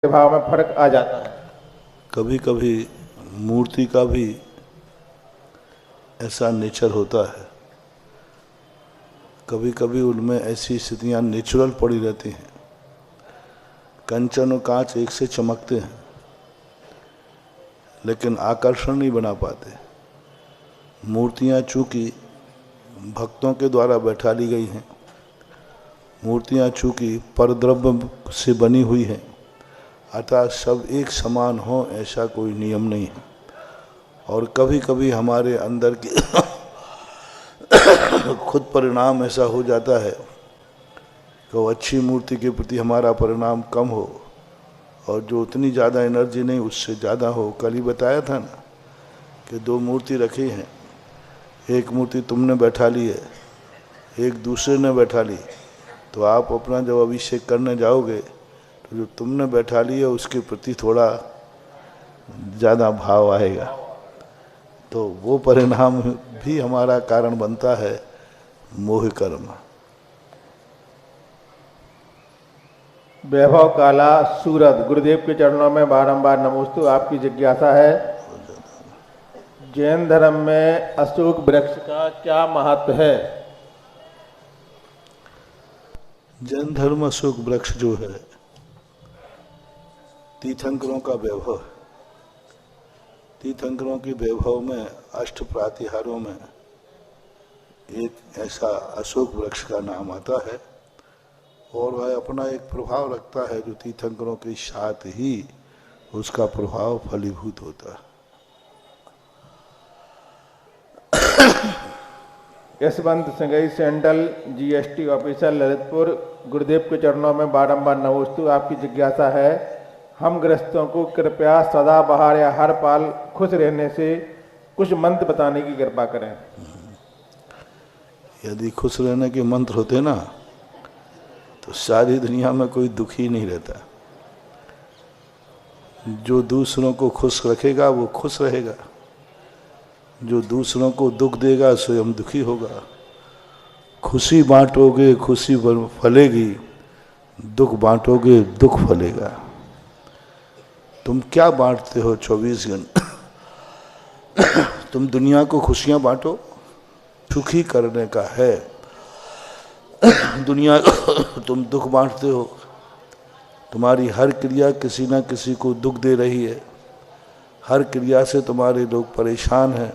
भाव में फर्क आ जाता है। कभी कभी मूर्ति का भी ऐसा नेचर होता है, कभी कभी उनमें ऐसी स्थितियां नेचुरल पड़ी रहती हैं। कंचन और कांच एक से चमकते हैं लेकिन आकर्षण नहीं बना पाते। मूर्तियां चूंकि भक्तों के द्वारा बैठा ली गई हैं, मूर्तियां चूंकि परद्रव्य से बनी हुई हैं, अतः सब एक समान हो ऐसा कोई नियम नहीं है। और कभी कभी हमारे अंदर की खुद परिणाम ऐसा हो जाता है कि वो अच्छी मूर्ति के प्रति हमारा परिणाम कम हो और जो उतनी ज़्यादा एनर्जी नहीं उससे ज़्यादा हो। कल ही बताया था ना कि दो मूर्ति रखी हैं, एक मूर्ति तुमने बैठा ली है, एक दूसरे ने बैठा ली, तो आप अपना जब अभिषेक करने जाओगे तो जो तुमने बैठा ली है उसके प्रति थोड़ा ज़्यादा भाव आएगा, तो वो परिणाम भी हमारा कारण बनता है मोह कर्म। वैभव काला सूरत गुरुदेव के चरणों में बारंबार नमोस्तु। आपकी जिज्ञासा है, जैन धर्म में अशोक वृक्ष का क्या महत्व है? जैन धर्म अशोक वृक्ष जो है तीर्थंकरों का वैभव है। तीर्थंकरों के वैभव में अष्ट प्रातिहारों में एक ऐसा अशोक वृक्ष का नाम आता है और वह अपना एक प्रभाव रखता है जो तीर्थंकरों के साथ ही उसका प्रभाव फलीभूत होता है। Yashwant Singhai central GST officer Lalitpur, गुरुदेव के चरणों में बारंबार नमोस्तु। आपकी जिज्ञासा है, हम गृहस्थों को कृपया सदा बहार या हर पाल खुश रहने से कुछ मंत्र बताने की कृपा करें। यदि खुश रहने के मंत्र होते ना तो सारी दुनिया में कोई दुखी नहीं रहता। जो दूसरों को खुश रखेगा वो खुश रहेगा, जो दूसरों को दुख देगा स्वयं दुखी होगा। खुशी बांटोगे खुशी फलेगी, दुख बांटोगे दुख फलेगा। तुम क्या बांटते हो 24 घंटे? तुम दुनिया को खुशियां बांटो, सुखी करने का है। दुनिया को तुम दुख बांटते हो, तुम्हारी हर क्रिया किसी ना किसी को दुख दे रही है, हर क्रिया से तुम्हारे लोग परेशान हैं।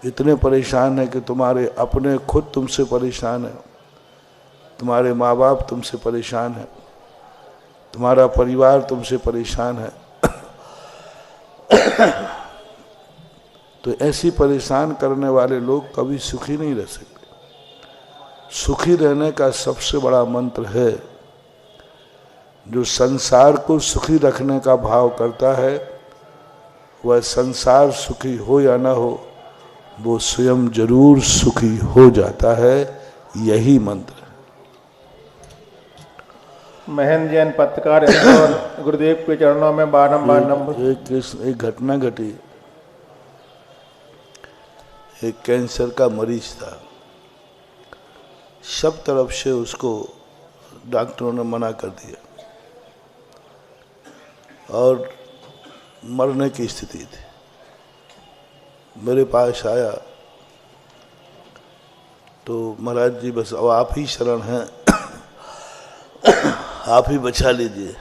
इतने परेशान हैं कि तुम्हारे अपने खुद तुमसे परेशान है, तुम्हारे माँ बाप तुमसे परेशान है, तुम्हारा परिवार तुमसे परेशान है। तो ऐसी परेशान करने वाले लोग कभी सुखी नहीं रह सकते। सुखी रहने का सबसे बड़ा मंत्र है, जो संसार को सुखी रखने का भाव करता है वह संसार सुखी हो या ना हो वो स्वयं जरूर सुखी हो जाता है। यही मंत्र है। महेंद्र जैन पत्रकार इंदौर, गुरुदेव के चरणों में बारंबार नमोस्तु। एक घटना घटी। एक कैंसर का मरीज था, सब तरफ से उसको डॉक्टरों ने मना कर दिया और मरने की स्थिति थी। मेरे पास आया तो महाराज जी बस अब आप ही शरण हैं, आप ही बचा लीजिए।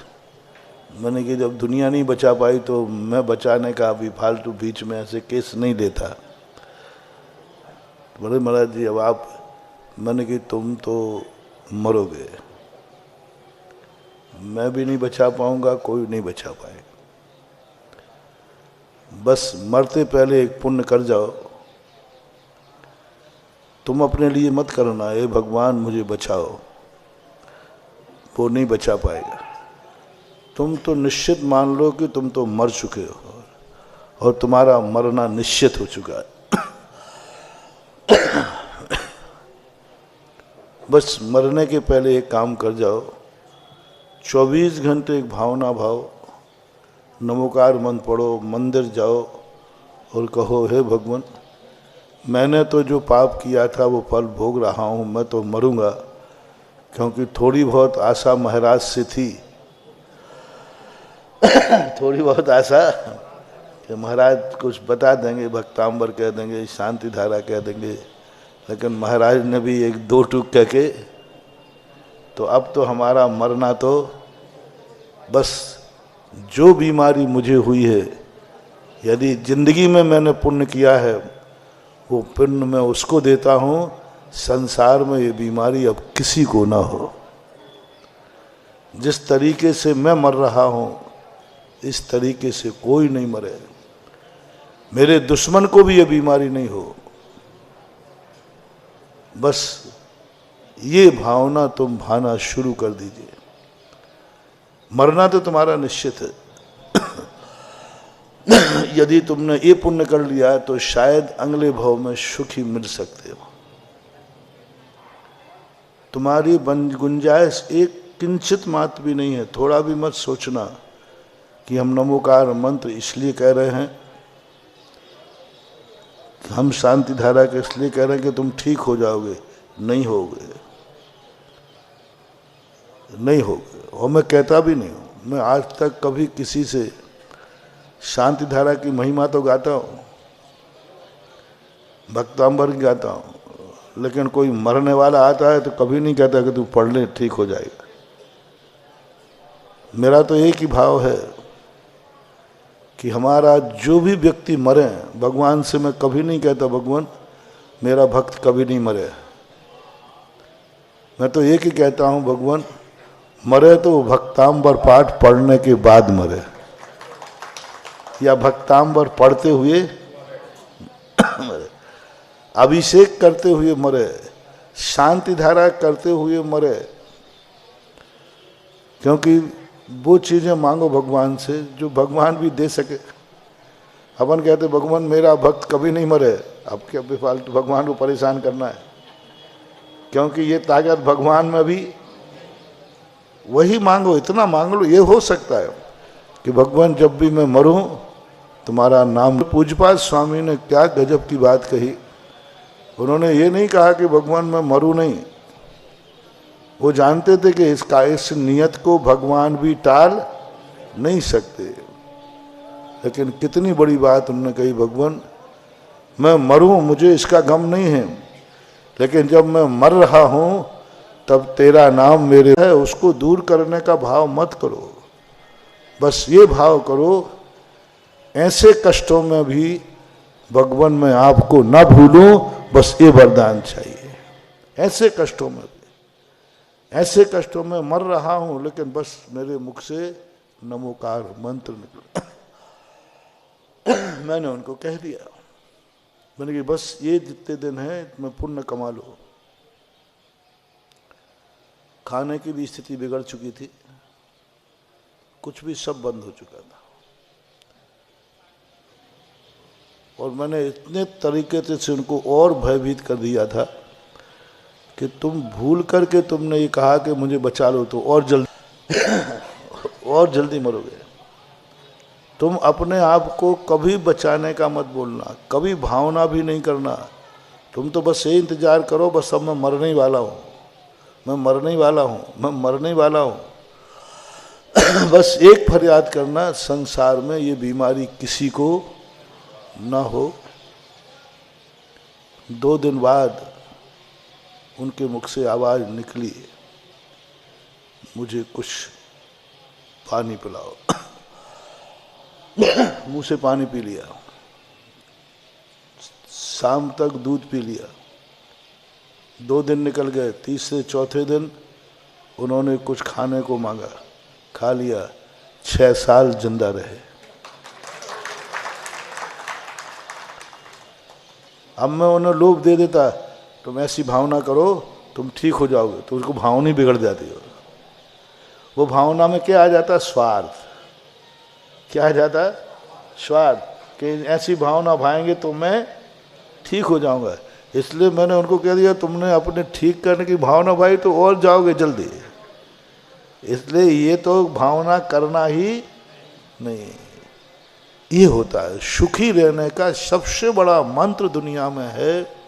मैंने कि जब दुनिया नहीं बचा पाई तो मैं बचाने का अभी फालतू बीच में ऐसे केस नहीं लेता। बोले महाराज जी अब आप, मैंने कि तुम तो मरोगे, मैं भी नहीं बचा पाऊंगा, कोई नहीं बचा पाएगा। बस मरते पहले एक पुण्य कर जाओ। तुम अपने लिए मत करना ए भगवान मुझे बचाओ, वो नहीं बचा पाएगा। तुम तो निश्चित मान लो कि तुम तो मर चुके हो और तुम्हारा मरना निश्चित हो चुका है। बस मरने के पहले एक काम कर जाओ, 24 घंटे एक भावना भाव, नमोकार मंत्र पढ़ो, मंदिर जाओ और कहो हे भगवान मैंने तो जो पाप किया था वो फल भोग रहा हूँ, मैं तो मरूंगा। क्योंकि थोड़ी बहुत आशा महाराज से थी थोड़ी बहुत आशा कि महाराज कुछ बता देंगे, भक्तांबर कह देंगे, शांति धारा कह देंगे, लेकिन महाराज ने भी एक दो टूक कह के तो अब तो हमारा मरना तो बस, जो बीमारी मुझे हुई है, यदि जिंदगी में मैंने पुण्य किया है वो पुण्य मैं उसको देता हूँ, संसार में ये बीमारी अब किसी को ना हो। जिस तरीके से मैं मर रहा हूँ इस तरीके से कोई नहीं मरे, मेरे दुश्मन को भी ये बीमारी नहीं हो। बस ये भावना तुम भाना शुरू कर दीजिए। मरना तो तुम्हारा निश्चित है। यदि तुमने ये पुण्य कर लिया है तो शायद अगले भाव में सुखी मिल सकते हो। तुम्हारी गुंजाइश एक किंचित मात्र भी नहीं है। थोड़ा भी मत सोचना कि हम नमोकार मंत्र इसलिए कह रहे हैं, हम शांति धारा के इसलिए कह रहे हैं कि तुम ठीक हो जाओगे। नहीं होगे, नहीं होगे। और मैं कहता भी नहीं हूँ, मैं आज तक कभी किसी से शांति धारा की महिमा तो गाता हूँ, भक्तांबर की गाता हूँ, लेकिन कोई मरने वाला आता है तो कभी नहीं कहता कि तू पढ़ ले ठीक हो जाएगा। मेरा तो एक ही भाव है कि हमारा जो भी व्यक्ति मरे, भगवान से मैं कभी नहीं कहता भगवान मेरा भक्त कभी नहीं मरे। मैं तो एक ही कहता हूँ भगवान मरे तो भक्तांबर पाठ पढ़ने के बाद मरे, या भक्तांबर पढ़ते हुए मरे, अभिषेक करते हुए मरे, शांति धारा करते हुए मरे। क्योंकि वो चीज़ें मांगो भगवान से जो भगवान भी दे सके। अपन कहते भगवान मेरा भक्त कभी नहीं मरे, अब क्या बेफालतू भगवान को परेशान करना है, क्योंकि ये ताकत भगवान में भी। वही मांगो, इतना मांग लो। ये हो सकता है कि भगवान जब भी मैं मरूं तुम्हारा नाम। पूज्यपाद स्वामी ने क्या गजब की बात कही। उन्होंने ये नहीं कहा कि भगवान मैं मरूं नहीं, वो जानते थे कि इस नियत को भगवान भी टाल नहीं सकते। लेकिन कितनी बड़ी बात उन्होंने कही, भगवान मैं मरूं मुझे इसका गम नहीं है, लेकिन जब मैं मर रहा हूं तब तेरा नाम मेरे है, उसको दूर करने का भाव मत करो। बस ये भाव करो, ऐसे कष्टों में भी भगवान मैं आपको ना भूलूं, बस ये वरदान चाहिए। ऐसे कष्टों में भी, ऐसे कष्टों में मर रहा हूं लेकिन बस मेरे मुख से नमोकार मंत्र निकला। मैंने उनको कह दिया, मैंने कहा बस ये जितने दिन हैं मैं पुण्य कमा लो। खाने की भी स्थिति बिगड़ चुकी थी, कुछ भी सब बंद हो चुका था। और मैंने इतने तरीके से उनको और भयभीत कर दिया था कि तुम भूल करके तुमने ये कहा कि मुझे बचा लो तो और जल्दी मरोगे। तुम अपने आप को कभी बचाने का मत बोलना, कभी भावना भी नहीं करना। तुम तो बस ये इंतजार करो, बस अब मैं मरने ही वाला हूँ, मैं मरने ही वाला हूँ, मैं मरने ही वाला हूँ। बस एक फरियाद करना, संसार में ये बीमारी किसी को ना हो। 2 दिन बाद उनके मुख से आवाज निकली, मुझे कुछ पानी पिलाओ। मुंह से पानी पी लिया, शाम तक दूध पी लिया। 2 दिन निकल गए, तीसरे चौथे दिन उन्होंने कुछ खाने को मांगा, खा लिया। 6 साल जिंदा रहे। अब मैं उन्हें लोभ दे देता, तुम ऐसी भावना करो तुम ठीक हो जाओगे, तो उसको भावना ही बिगड़ जाती है। वो भावना में क्या आ जाता है? स्वार्थ। क्या आ जाता है? स्वार्थ। कि ऐसी भावना भाएंगे तो मैं ठीक हो जाऊंगा। इसलिए मैंने उनको कह दिया तुमने अपने ठीक करने की भावना भाई तो और जाओगे जल्दी। इसलिए ये तो भावना करना ही नहीं। ये होता है सुखी रहने का सबसे बड़ा मंत्र दुनिया में है।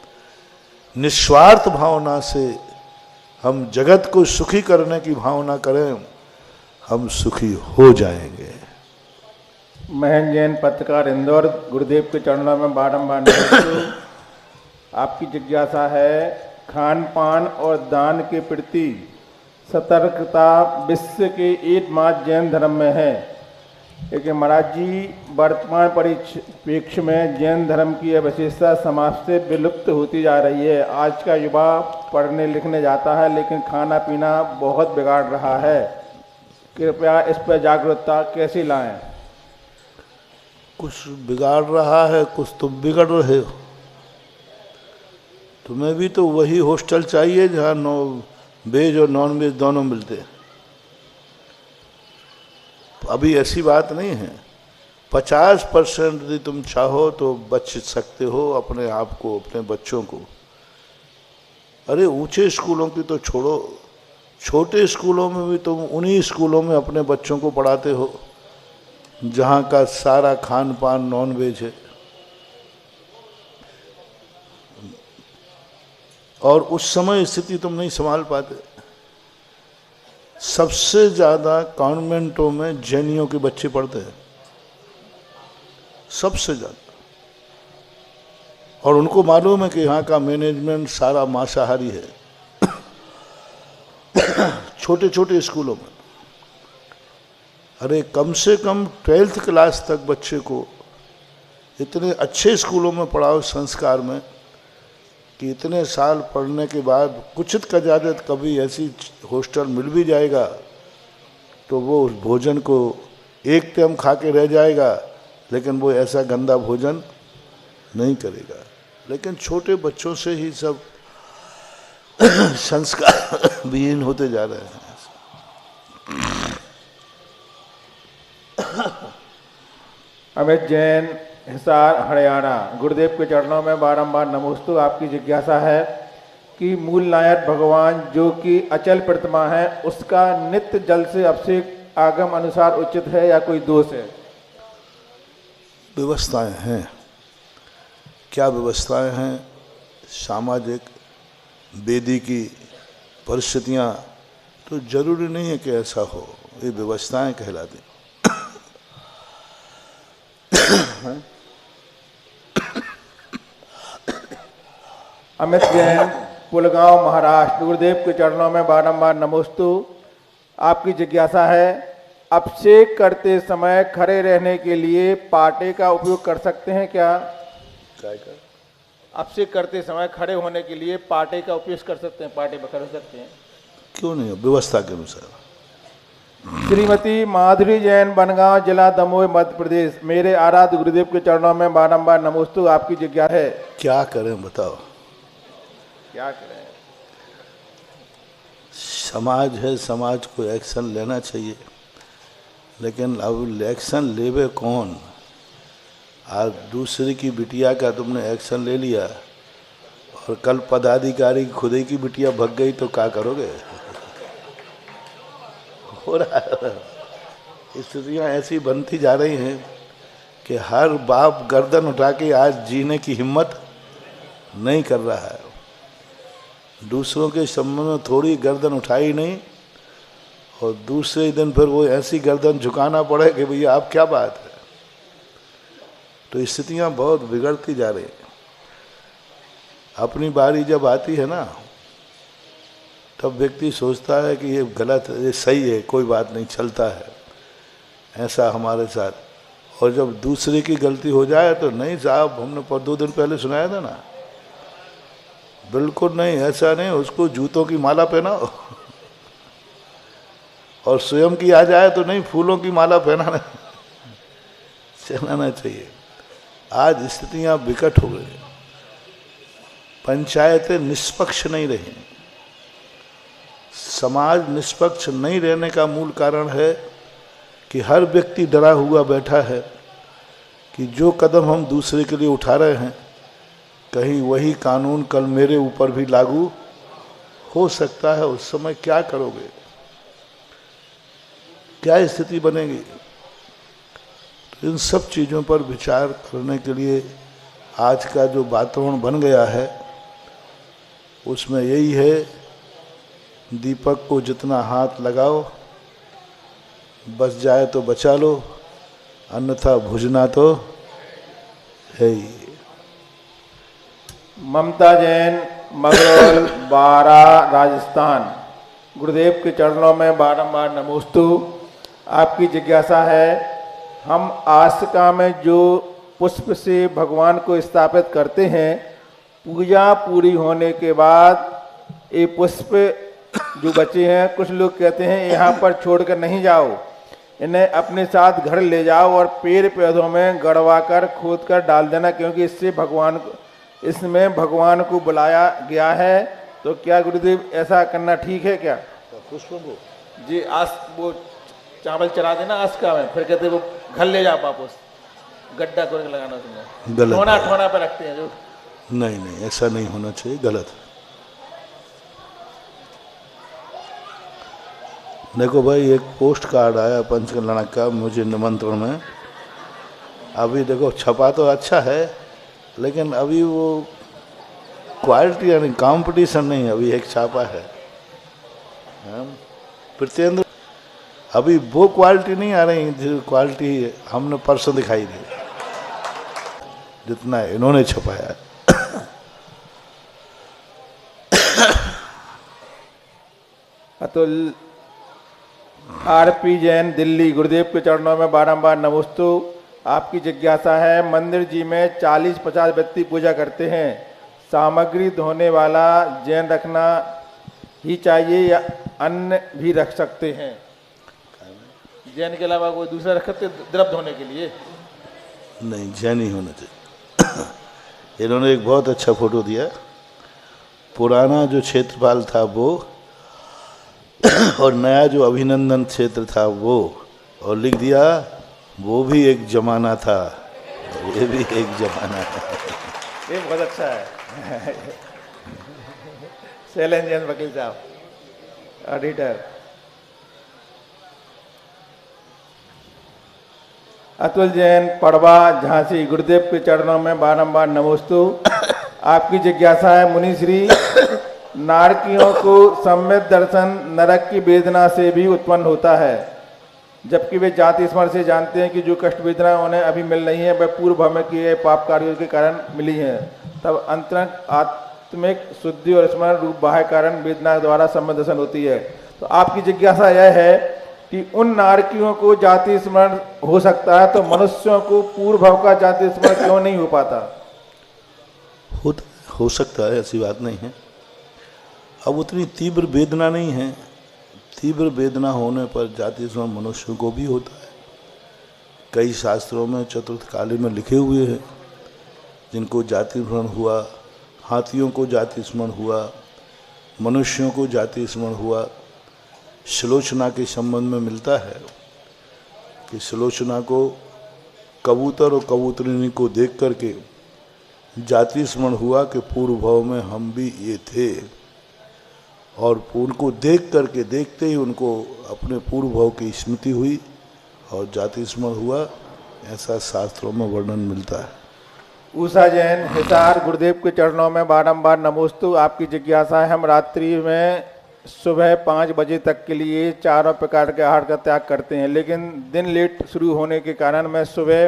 निस्वार्थ भावना से हम जगत को सुखी करने की भावना करें, हम सुखी हो जाएंगे। महन जैन, पत्रकार, इंदौर। गुरुदेव के चरणों में बारंबार नमस्ते। आपकी जिज्ञासा है, खान पान और दान के प्रति सतर्कता विश्व के एकमात्र जैन धर्म में है, लेकिन महाराज जी वर्तमान परिप्रेक्ष्य में जैन धर्म की यह विशेषता समाज से विलुप्त होती जा रही है। आज का युवा पढ़ने लिखने जाता है लेकिन खाना पीना बहुत बिगाड़ रहा है। कृपया इस पर जागरूकता कैसे लाएं? कुछ बिगाड़ रहा है, कुछ तुम बिगड़ रहे हो। तुम्हें भी तो वही हॉस्टल चाहिए जहाँ वेज और नॉन वेज दोनों मिलते हैं। अभी ऐसी बात नहीं है। 50% यदि तुम चाहो तो बच सकते हो अपने आप को, अपने बच्चों को। अरे ऊंचे स्कूलों की तो छोड़ो, छोटे स्कूलों में भी तुम उन्हीं स्कूलों में अपने बच्चों को पढ़ाते हो जहाँ का सारा खान पान नॉन वेज है। और उस समय स्थिति तुम नहीं संभाल पाते। सबसे ज़्यादा कॉन्वेंटों में जैनियों के बच्चे पढ़ते हैं, सबसे ज़्यादा। और उनको मालूम है कि यहाँ का मैनेजमेंट सारा मांसाहारी है। छोटे छोटे स्कूलों में, अरे कम से कम 12th क्लास तक बच्चे को इतने अच्छे स्कूलों में पढ़ाओ संस्कार में कि इतने साल पढ़ने के बाद कुछित का ज़्यादा कभी ऐसी हॉस्टल मिल भी जाएगा तो वो उस भोजन को एक टाइम खा के रह जाएगा, लेकिन वो ऐसा गंदा भोजन नहीं करेगा। लेकिन छोटे बच्चों से ही सब संस्कार विहीन होते जा रहे हैं। अमित जैन, हिसार, हरियाणा। गुरुदेव के चरणों में बारंबार नमोस्तु। आपकी जिज्ञासा है कि मूल नायक भगवान जो कि अचल प्रतिमा है, उसका नित्य जल से अभिषेक आगम अनुसार उचित है या कोई दोष है? व्यवस्थाएं हैं। क्या व्यवस्थाएं हैं? सामाजिक वेदी की परिस्थितियाँ तो जरूरी नहीं है कि ऐसा हो, ये व्यवस्थाएं कहलाती। अमित जैन, पुलगांव, महाराष्ट्र। गुरुदेव के चरणों में बारंबार नमोस्तु। आपकी जिज्ञासा है, अभिषेक करते समय खड़े रहने के लिए पाटे का उपयोग कर सकते हैं क्या? अभिषेक करते समय खड़े होने के लिए पाटे का उपयोग कर सकते हैं, पाटे पर खड़े हो सकते हैं? क्यों नहीं, व्यवस्था के अनुसार। श्रीमती माधुरी जैन, बनगांव जिला, दमोह, मध्य प्रदेश। मेरे आराध्य गुरुदेव के चरणों में बारंबार नमोस्तु। आपकी जिज्ञासा है, क्या करें बताओ? क्या करें? समाज है, समाज को एक्शन लेना चाहिए, लेकिन अब एक्शन लेवे कौन? आज दूसरे की बिटिया का तुमने एक्शन ले लिया और कल पदाधिकारी खुद ही की बिटिया भग गई तो क्या करोगे? हो रहा है। स्थितियाँ ऐसी बनती जा रही हैं कि हर बाप गर्दन उठा के आज जीने की हिम्मत नहीं कर रहा है। दूसरों के संबंध में थोड़ी गर्दन उठाई नहीं और दूसरे दिन फिर वो ऐसी गर्दन झुकाना पड़े कि भैया आप क्या बात है। तो स्थितियाँ बहुत बिगड़ती जा रही हैं। अपनी बारी जब आती है ना, तब व्यक्ति सोचता है कि ये गलत है, ये सही है, कोई बात नहीं, चलता है। ऐसा हमारे साथ। और जब दूसरे की गलती हो जाए तो नहीं साहब, हमने 2 दिन पहले सुनाया था ना, बिल्कुल नहीं, ऐसा नहीं, उसको जूतों की माला पहनाओ। और स्वयं की आ जाए तो नहीं, फूलों की माला पहनाना चलाना चाहिए। आज स्थितियाँ विकट हो गई। पंचायतें निष्पक्ष नहीं रही। समाज निष्पक्ष नहीं रहने का मूल कारण है कि हर व्यक्ति डरा हुआ बैठा है कि जो कदम हम दूसरे के लिए उठा रहे हैं, कहीं वही कानून कल मेरे ऊपर भी लागू हो सकता है। उस समय क्या करोगे? क्या स्थिति बनेगी? तो इन सब चीज़ों पर विचार करने के लिए आज का जो वातावरण बन गया है, उसमें यही है, दीपक को जितना हाथ लगाओ, बच जाए तो बचा लो, अन्यथा भुजना तो है ही। ममता जैन, मगरौल, बारा, राजस्थान। गुरुदेव के चरणों में बारंबार नमोस्तु। आपकी जिज्ञासा है, हम आस्तिका में जो पुष्प से भगवान को स्थापित करते हैं, पूजा पूरी होने के बाद ये पुष्प जो बचे हैं, कुछ लोग कहते हैं यहाँ पर छोड़कर नहीं जाओ, इन्हें अपने साथ घर ले जाओ और पेड़ पौधों में गड़वा कर खोद कर डाल देना, क्योंकि इसमें भगवान को बुलाया गया है। तो क्या गुरुदेव ऐसा करना ठीक है क्या? पुष्प को जी, वो चावल चढ़ा देना आस्का में, फिर कहते वो घर ले जा वापस, गड्ढा करके लगाना उसमें, गलत ठोना ठोना पे रखते हैं जो। नहीं नहीं, ऐसा नहीं होना चाहिए, गलत। देखो भाई, एक पोस्ट कार्ड आया पंचकल्याण का मुझे निमंत्रण में। अभी देखो छपा तो अच्छा है, लेकिन अभी वो क्वालिटी यानी कंपटीशन नहीं, अभी एक छापा है प्रत्येंद्र, अभी वो क्वालिटी नहीं आ रही जो क्वालिटी हमने परसों दिखाई दी, जितना इन्होंने छपाया। अतुल आरपी जैन, दिल्ली। गुरुदेव के चरणों में बारंबार नमोस्तु। आपकी जिज्ञासा है, मंदिर जी में 40-50 व्यक्ति पूजा करते हैं, सामग्री धोने वाला जैन रखना ही चाहिए या अन्य भी रख सकते हैं? जैन के अलावा कोई दूसरा रख सकते द्रव धोने के लिए? नहीं, जैन ही होना चाहिए। इन्होंने एक बहुत अच्छा फोटो दिया, पुराना जो क्षेत्रफल था वो और नया जो अभिनंदन क्षेत्र था वो, और लिख दिया वो भी एक जमाना था, ये भी एक जमाना है। ये बहुत अच्छा है। शैलेंद्र जैन वकील साहब, ऑडिटर। अतुल जैन, पड़वा, झांसी। गुरुदेव के चरणों में बारंबार नमोस्तु। आपकी जिज्ञासा है, मुनिश्री, नारकियों को सम्यक दर्शन नरक की वेदना से भी उत्पन्न होता है, जबकि वे जाति स्मरण से जानते हैं कि जो कष्ट वेदना उन्हें अभी मिल रही है वह पूर्व भव में किए पाप कार्यों के कारण मिली है। तब अंतरंग आत्मिक शुद्धि और स्मरण रूप बाह्य कारण वेदना द्वारा सम्यक दर्शन होती है। तो आपकी जिज्ञासा यह है कि उन नारकियों को जाति स्मरण हो सकता है, तो मनुष्यों को पूर्व भव का जाति स्मरण क्यों नहीं हो पाता? हो सकता है, ऐसी बात नहीं है। अब उतनी तीव्र वेदना नहीं है, तीव्र वेदना होने पर जाति स्मरण मनुष्य को भी होता है। कई शास्त्रों में चतुर्थ काली में लिखे हुए हैं, जिनको जाति स्मरण हुआ, हाथियों को जाति स्मरण हुआ, मनुष्यों को जाति स्मरण हुआ। सुलोचना के संबंध में मिलता है कि सुलोचना को कबूतर और कबूतरिनी को देख करके जाति स्मरण हुआ कि पूर्व भव में हम भी ये थे, और उनको देख करके देखते ही उनको अपने पूर्व भव की स्मृति हुई और जाति स्मरण हुआ। ऐसा शास्त्रों में वर्णन मिलता है। उषा जैन, हिसार। गुरुदेव के चरणों में बारंबार नमोस्तु। आपकी जिज्ञासा है, हम रात्रि में सुबह 5 बजे तक के लिए चारों प्रकार के आहार का त्याग करते हैं, लेकिन दिन लेट शुरू होने के कारण मैं सुबह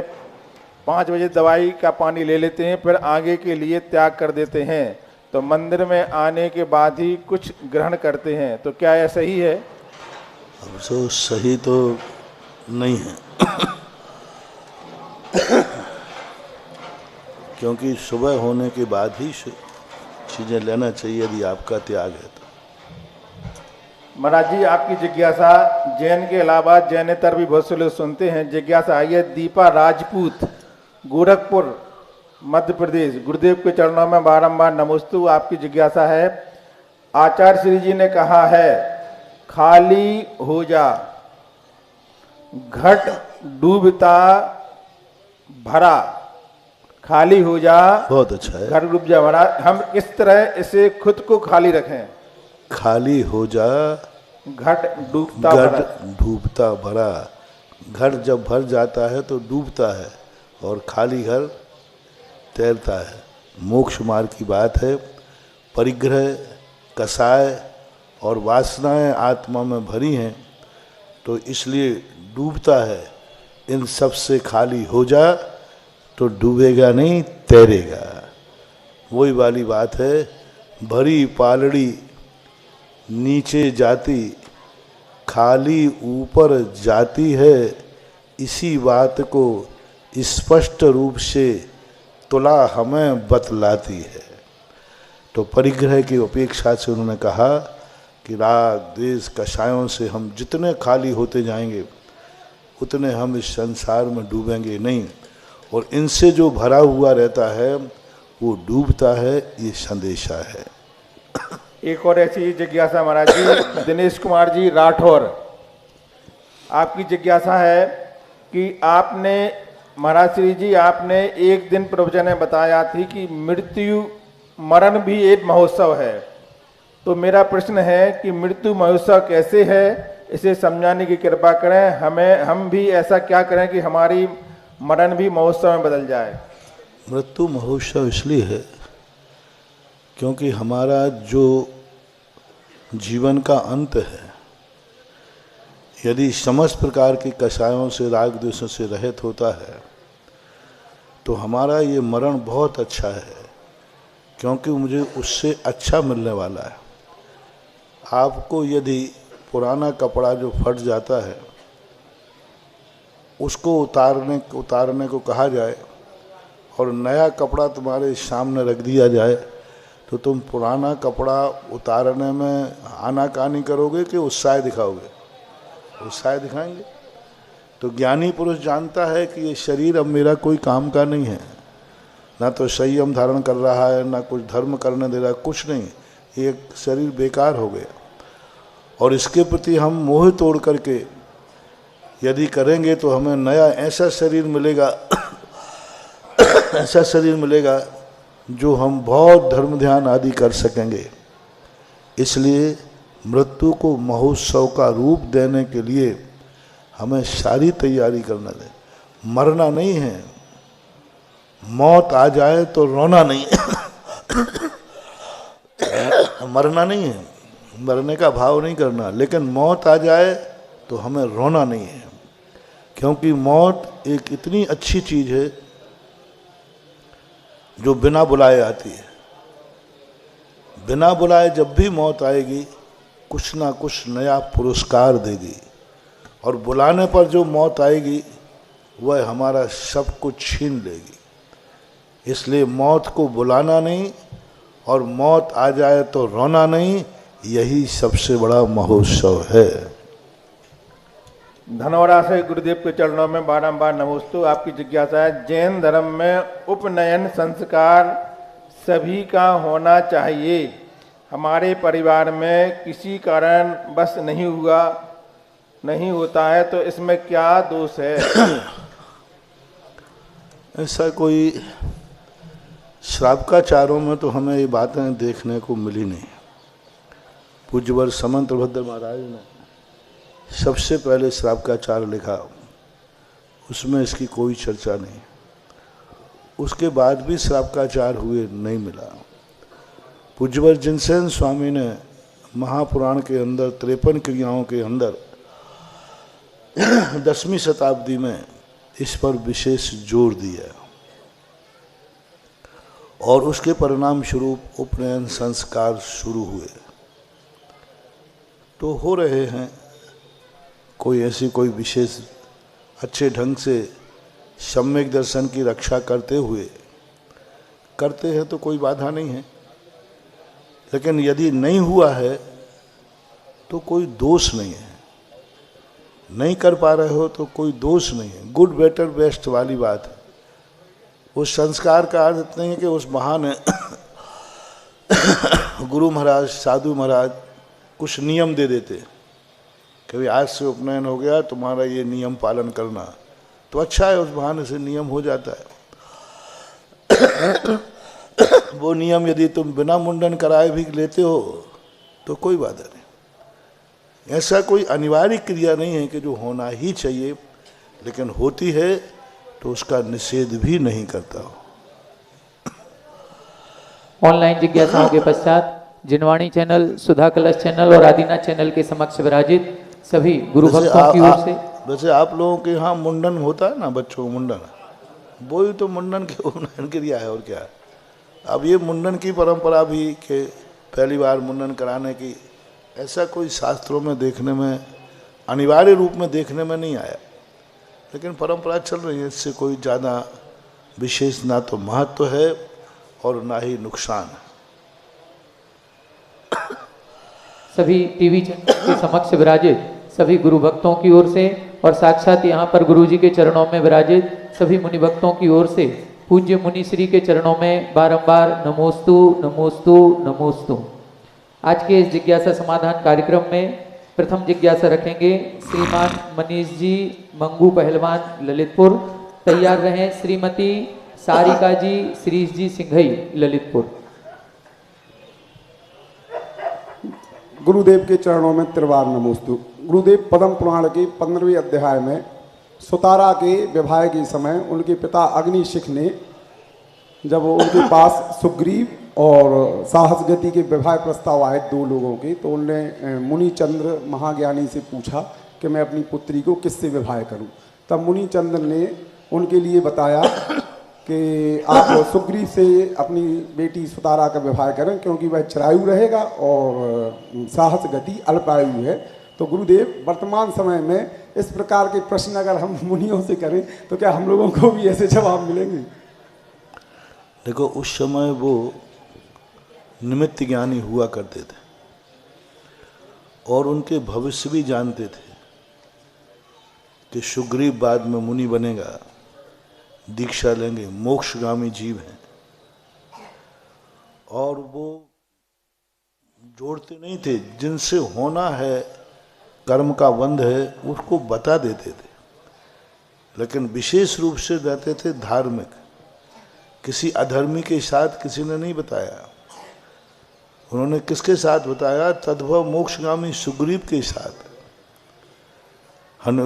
5 बजे दवाई का पानी ले लेते हैं, फिर आगे के लिए त्याग कर देते हैं। तो मंदिर में आने के बाद ही कुछ ग्रहण करते हैं, तो क्या यह सही है? अब तो सही तो नहीं है क्योंकि सुबह होने के बाद ही चीज़ें लेना चाहिए यदि आपका त्याग है तो। महाराज जी, आपकी जिज्ञासा, जैन के अलावा जैनेतर भी बहुत से लोग सुनते हैं। जिज्ञासा आई है, दीपा राजपूत, गोरखपुर, मध्य प्रदेश। गुरुदेव के चरणों में बारंबार नमोस्तु। आपकी जिज्ञासा है, आचार्य श्री जी ने कहा है, खाली हो जा, घट डूबता भरा। खाली हो जा, बहुत अच्छा है। घट डूब जा भरा। हम किस तरह इसे खुद को खाली रखें? खाली हो जा, घट डूबता भरा। डूबता भरा। घट जब भर जाता है तो डूबता है, और खाली घर तैरता है। मोक्ष मार्ग की बात है। परिग्रह, कसाय और वासनाएं आत्मा में भरी हैं, तो इसलिए डूबता है। इन सब से खाली हो जा तो डूबेगा नहीं, तैरेगा। वही वाली बात है, भरी पालड़ी नीचे जाती, खाली ऊपर जाती है। इसी बात को स्पष्ट रूप से तुला हमें बतलाती है। तो परिग्रह की अपेक्षा से उन्होंने कहा कि राग द्वेष कषायों से हम जितने खाली होते जाएंगे उतने हम इस संसार में डूबेंगे नहीं, और इनसे जो भरा हुआ रहता है वो डूबता है, ये संदेशा है। एक और ऐसी जिज्ञासा महाराज जी, दिनेश कुमार जी राठौर, आपकी जिज्ञासा है कि आपने महाराज श्री जी आपने एक दिन प्रवचन में बताया थी कि मृत्यु मरण भी एक महोत्सव है। तो मेरा प्रश्न है कि मृत्यु महोत्सव कैसे है, इसे समझाने की कृपा करें। हम भी ऐसा क्या करें कि हमारी मरण भी महोत्सव में बदल जाए। मृत्यु महोत्सव इसलिए है क्योंकि हमारा जो जीवन का अंत है, यदि समस्त प्रकार की कषायों से राग द्वेषों से रहित होता है तो हमारा ये मरण बहुत अच्छा है, क्योंकि मुझे उससे अच्छा मिलने वाला है। आपको यदि पुराना कपड़ा जो फट जाता है उसको उतारने को कहा जाए और नया कपड़ा तुम्हारे सामने रख दिया जाए तो तुम पुराना कपड़ा उतारने में आनाकानी करोगे कि उत्साह दिखाओगे? उत्साह दिखाएंगे। तो ज्ञानी पुरुष जानता है कि ये शरीर अब मेरा कोई काम का नहीं है, ना तो संयम धारण कर रहा है, ना कुछ धर्म करने दे रहा है, कुछ नहीं, ये शरीर बेकार हो गया। और इसके प्रति हम मोह तोड़ करके यदि करेंगे तो हमें नया ऐसा शरीर मिलेगा ऐसा शरीर मिलेगा जो हम बहुत धर्म ध्यान आदि कर सकेंगे। इसलिए मृत्यु को महोत्सव का रूप देने के लिए हमें सारी तैयारी करना है। मरना नहीं है, मौत आ जाए तो रोना नहीं मरना नहीं है, मरने का भाव नहीं करना, लेकिन मौत आ जाए तो हमें रोना नहीं है, क्योंकि मौत एक इतनी अच्छी चीज है जो बिना बुलाए आती है। बिना बुलाए जब भी मौत आएगी कुछ ना कुछ नया पुरस्कार देगी, और बुलाने पर जो मौत आएगी वह हमारा सब कुछ छीन लेगी। इसलिए मौत को बुलाना नहीं और मौत आ जाए तो रोना नहीं, यही सबसे बड़ा महोत्सव है। धनौरा से गुरुदेव के चरणों में बारंबार नमोस्तु। आपकी जिज्ञासा है, जैन धर्म में उपनयन संस्कार सभी का होना चाहिए, हमारे परिवार में किसी कारण बस नहीं होता है, तो इसमें क्या दोष है? ऐसा कोई श्रावकाचारों में तो हमें ये बातें देखने को मिली नहीं। पूज्यवर समंत भद्र महाराज ने सबसे पहले श्रावकाचार लिखा, उसमें इसकी कोई चर्चा नहीं। उसके बाद भी श्रावकाचार हुए नहीं मिला। पूज्यवर जिनसेन स्वामी ने महापुराण के अंदर 53 क्रियाओं के अंदर 10वीं शताब्दी में इस पर विशेष जोर दिया, और उसके परिणाम स्वरूप उपनयन संस्कार शुरू हुए। तो हो रहे हैं, कोई ऐसी कोई विशेष अच्छे ढंग से सम्यक दर्शन की रक्षा करते हुए करते हैं तो कोई बाधा नहीं है, लेकिन यदि नहीं हुआ है तो कोई दोष नहीं है। नहीं कर पा रहे हो तो कोई दोष नहीं है। गुड बेटर बेस्ट वाली बात है। उस संस्कार का अर्थ नहीं है कि उस महान गुरु महाराज साधु महाराज कुछ नियम दे देते कि भाई आज से उपनयन हो गया, तुम्हारा ये नियम पालन करना, तो अच्छा है, उस बहाने से नियम हो जाता है। वो नियम यदि तुम बिना मुंडन कराए भी लेते हो तो कोई बात नहीं। ऐसा कोई अनिवार्य क्रिया नहीं है कि जो होना ही चाहिए, लेकिन होती है तो उसका निषेध भी नहीं करता हो। ऑनलाइन जिज्ञासाओं के पश्चात जिनवाणी चैनल, सुधा कलश चैनल और आदिनाथ चैनल के समक्ष विराजित सभी गुरु भक्तों की ओर से वैसे आप लोगों के यहाँ मुंडन होता है ना, बच्चों को मुंडन, वो ही तो मुंडन की उन्नयन क्रिया है और क्या है। अब ये मुंडन की परंपरा भी कि पहली बार मुंडन कराने की, ऐसा कोई शास्त्रों में देखने में, अनिवार्य रूप में देखने में नहीं आया, लेकिन परंपरा चल रही है। इससे कोई ज़्यादा विशेष ना तो महत्व है और ना ही नुकसान है। सभी टीवी चैनल के समक्ष विराजित सभी गुरु भक्तों की ओर से और साक्षात यहाँ पर गुरु जी के चरणों में विराजित सभी मुनि भक्तों की ओर से पूज्य मुनि श्री के चरणों में बारंबार नमोस्तु नमोस्तु नमोस्तु। आज के इस जिज्ञासा समाधान कार्यक्रम में प्रथम जिज्ञासा रखेंगे श्रीमान मनीष जी मंगू पहलवान ललितपुर। तैयार रहें श्रीमती सारिका जी श्रीश जी सिंघई ललितपुर। गुरुदेव के चरणों में त्रिवार नमोस्तु। गुरुदेव पद्म पुराण के 15वें अध्याय में सुतारा के विवाह के समय उनके पिता अग्निशिख ने जब उनके पास सुग्रीव और साहस गति के विवाह प्रस्ताव आए दो लोगों के, तो उनने मुनि चंद्र महाज्ञानी से पूछा कि मैं अपनी पुत्री को किससे विवाह करूं। तब मुनि चंद्र ने उनके लिए बताया कि आप सुग्रीव से अपनी बेटी सुतारा का विवाह करें क्योंकि वह चिरायु रहेगा और साहस गति अल्पायु है। तो गुरुदेव वर्तमान समय में इस प्रकार के प्रश्न अगर हम मुनियों से करें तो क्या हम लोगों को भी ऐसे जवाब मिलेंगे? देखो, उस समय वो निमित्त ज्ञानी हुआ करते थे और उनके भविष्य भी जानते थे कि सुग्रीव बाद में मुनि बनेगा, दीक्षा लेंगे, मोक्षगामी जीव हैं। और वो जोड़ते नहीं थे, जिनसे होना है, कर्म का बंध है, उसको बता देते थे, लेकिन विशेष रूप से रहते थे धार्मिक। किसी अधर्मी के साथ किसी ने नहीं बताया। उन्होंने किसके साथ बताया? तद्भव मोक्षगामी सुग्रीव के साथ।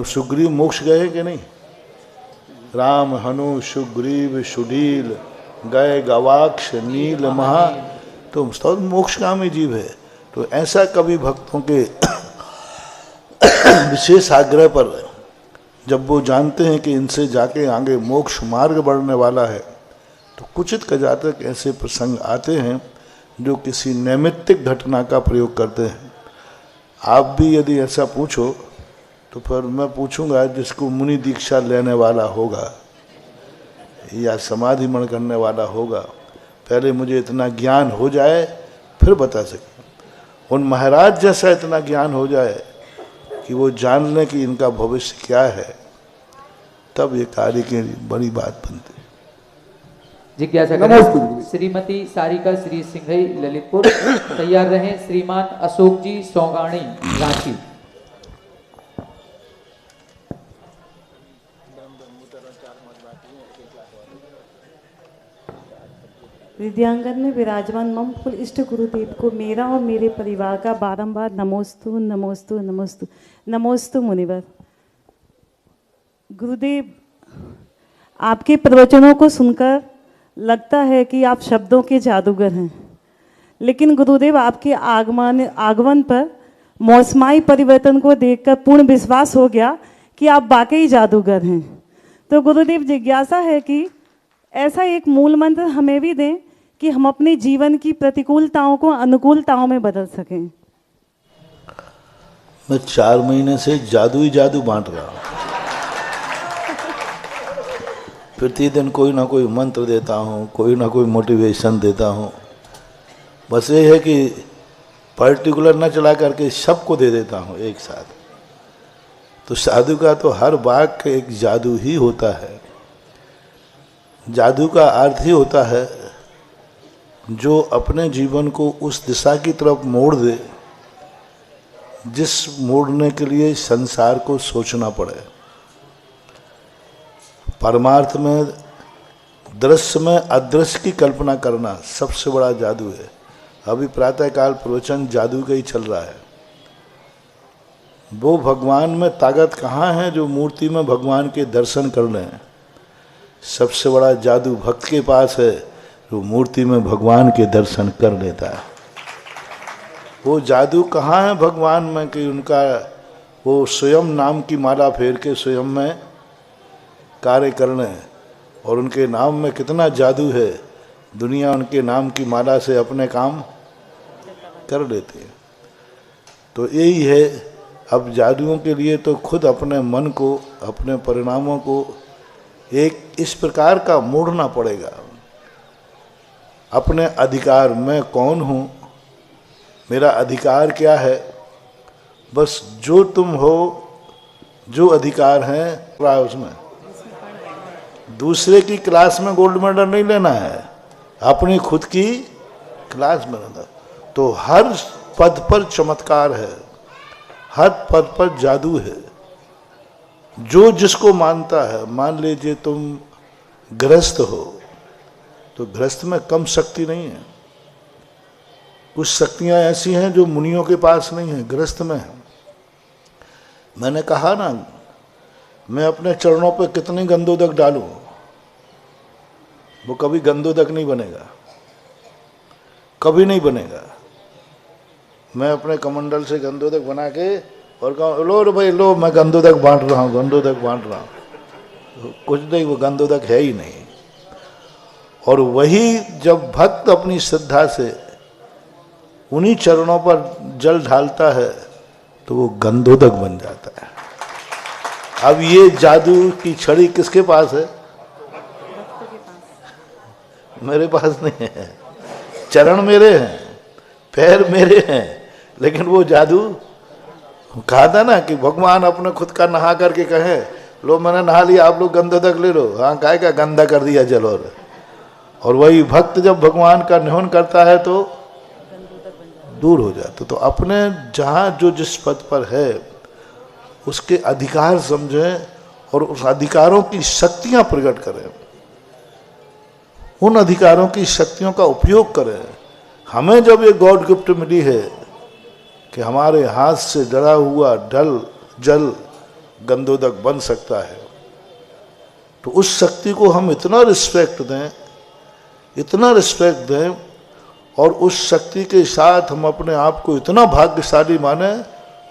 सुग्रीव मोक्ष गए कि नहीं? राम हनु सुग्रीव सुडील गए गवाक्ष नील महा, तो सब मोक्षगामी जीव है। तो ऐसा कभी भक्तों के विशेष आग्रह पर जब वो जानते हैं कि इनसे जाके आगे मोक्ष मार्ग बढ़ने वाला है, तो कुचित कजातक ऐसे प्रसंग आते हैं जो किसी नैमित्तिक घटना का प्रयोग करते हैं। आप भी यदि ऐसा पूछो तो फिर मैं पूछूंगा, जिसको मुनि दीक्षा लेने वाला होगा या समाधि मन करने वाला होगा, पहले मुझे इतना ज्ञान हो जाए फिर बता सके। उन महाराज जैसा इतना ज्ञान हो जाए कि वो जान लें कि इनका भविष्य क्या है, तब ये कार्य की बड़ी बात बनती है। जिज्ञासा करें श्रीमती सारिका श्री सिंघई ललितपुर। तैयार रहें श्रीमान अशोक जी सौगाणी रांची। हृदयांगन में विराजमान मम कुल इष्ट गुरुदेव को मेरा और मेरे परिवार का बारंबार नमोस्तु नमोस्तु नमोस्तु नमोस्तु मुनिवर। गुरुदेव, आपके प्रवचनों को सुनकर लगता है कि आप शब्दों के जादूगर हैं, लेकिन गुरुदेव आपके आगमन पर मौसमाई परिवर्तन को देखकर पूर्ण विश्वास हो गया कि आप वाकई जादूगर हैं। तो गुरुदेव, जिज्ञासा है कि ऐसा एक मूल मंत्र हमें भी दें कि हम अपने जीवन की प्रतिकूलताओं को अनुकूलताओं में बदल सकें। मैं 4 महीने से जादू ही जादू बांट रहा हूँ। प्रतिदिन कोई ना कोई मंत्र देता हूँ, कोई ना कोई मोटिवेशन देता हूँ। बस ये है कि पर्टिकुलर न चला करके सबको दे देता हूँ एक साथ। तो साधु का तो हर वाक्य एक जादू ही होता है। जादू का अर्थ ही होता है जो अपने जीवन को उस दिशा की तरफ मोड़ दे जिस मोड़ने के लिए संसार को सोचना पड़े। परमार्थ में दृश्य में अदृश्य की कल्पना करना सबसे बड़ा जादू है। अभी प्रातःकाल प्रवचन जादू का ही चल रहा है। वो भगवान में ताकत कहाँ है जो मूर्ति में भगवान के दर्शन कर लें। सबसे बड़ा जादू भक्त के पास है जो मूर्ति में भगवान के दर्शन कर लेता है। वो जादू कहाँ है भगवान में कि उनका वो स्वयं नाम की माला फेर के स्वयं में कार्य करने, और उनके नाम में कितना जादू है, दुनिया उनके नाम की माला से अपने काम कर लेती है। तो यही है, अब जादुओं के लिए तो खुद अपने मन को, अपने परिणामों को एक इस प्रकार का मोड़ना पड़ेगा। अपने अधिकार, मैं कौन हूँ, मेरा अधिकार क्या है, बस जो तुम हो, जो अधिकार हैं उसमें। दूसरे की क्लास में गोल्ड मेडल नहीं लेना है, अपनी खुद की क्लास में रहना। तो हर पद पर चमत्कार है, हर पद पर जादू है, जो जिसको मानता है। मान लीजिए तुम गृहस्थ हो, तो गृहस्थ में कम शक्ति नहीं है, कुछ शक्तियां ऐसी हैं जो मुनियों के पास नहीं है, गृहस्थ में है। मैंने कहा ना, मैं अपने चरणों पर कितनी गंधोदक डालूं, वो कभी गंधोदक नहीं बनेगा, कभी नहीं बनेगा। मैं अपने कमंडल से गंधोदक बना के और कहूँ लो भाई लो, मैं गंधोदक बांट रहा हूँ, गंधोदक बांट रहा हूँ, कुछ नहीं, वो गंधोदक है ही नहीं। और वही जब भक्त अपनी श्रद्धा से उन्हीं चरणों पर जल ढालता है तो वो गंधोदक बन जाता है। अब ये जादू की छड़ी किसके पास है? मेरे पास नहीं है। चरण मेरे हैं, पैर मेरे हैं, लेकिन वो जादू, कहा था ना कि भगवान अपने खुद का नहा करके कहे, लो मैंने नहा लिया, आप लोग गंधोदक ले लो। हाँ, काय का गंदा कर दिया जल। और वही भक्त जब भगवान का निहन करता है तो दूर हो जाता। तो अपने जहाँ जो जिस पद पर है उसके अधिकार समझें और उस अधिकारों की शक्तियां प्रकट करें, उन अधिकारों की शक्तियों का उपयोग करें। हमें जब ये गॉड गिफ्ट मिली है कि हमारे हाथ से डरा हुआ जल गंधोदक बन सकता है, तो उस शक्ति को हम इतना रिस्पेक्ट दें, इतना रिस्पेक्ट दें, और उस शक्ति के साथ हम अपने आप को इतना भाग्यशाली माने,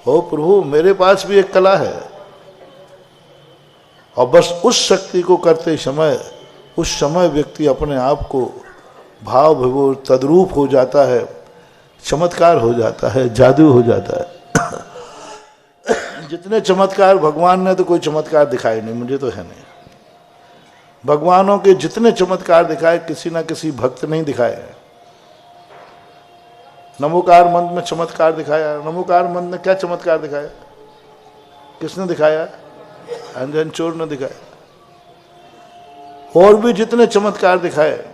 हो प्रभु मेरे पास भी एक कला है। और बस उस शक्ति को करते समय, उस समय व्यक्ति अपने आप को भाव विभोर तद्रूप हो जाता है, चमत्कार हो जाता है, जादू हो जाता है। जितने चमत्कार भगवान ने तो कोई चमत्कार दिखाए नहीं, मुझे तो है नहीं। भगवानों के जितने चमत्कार दिखाए किसी ना किसी भक्त नहीं दिखाए। नमोकार मंत्र में चमत्कार दिखाया, नमोकार मंत्र ने क्या चमत्कार दिखाया? किसने दिखाया? अंजन चोर ने दिखाया। और भी जितने चमत्कार दिखाए,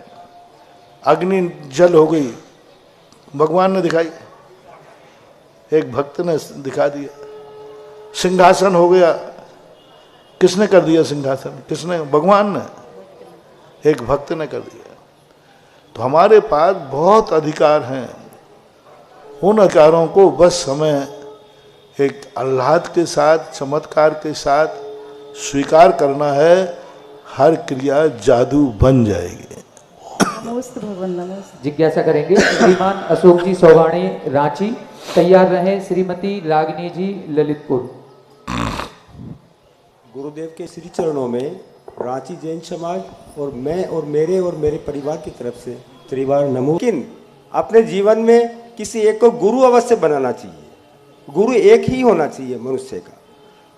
अग्नि जल हो गई, भगवान ने दिखाई, एक भक्त ने दिखा दिया। सिंहासन हो गया, किसने कर दिया सिंहासन? किसने? भगवान ने, एक भक्त ने कर दिया। तो हमारे पास बहुत अधिकार हैं, उन अधिकारों को बस हमें एक आह्लाद के साथ, चमत्कार के साथ स्वीकार करना है। हर क्रिया जादू बन जाएगी। नमस्ते भगवान, नमस्ते। जिज्ञासा करेंगे श्रीमान अशोक जी सौगाणी, रांची। तैयार रहे श्रीमती रागिनी जी, ललितपुर। गुरुदेव के श्री चरणों में रांची जैन समाज और मैं और मेरे परिवार की तरफ से त्रिवार नमो। लेकिन अपने जीवन में किसी एक को गुरु अवश्य बनाना चाहिए। गुरु एक ही होना चाहिए मनुष्य का।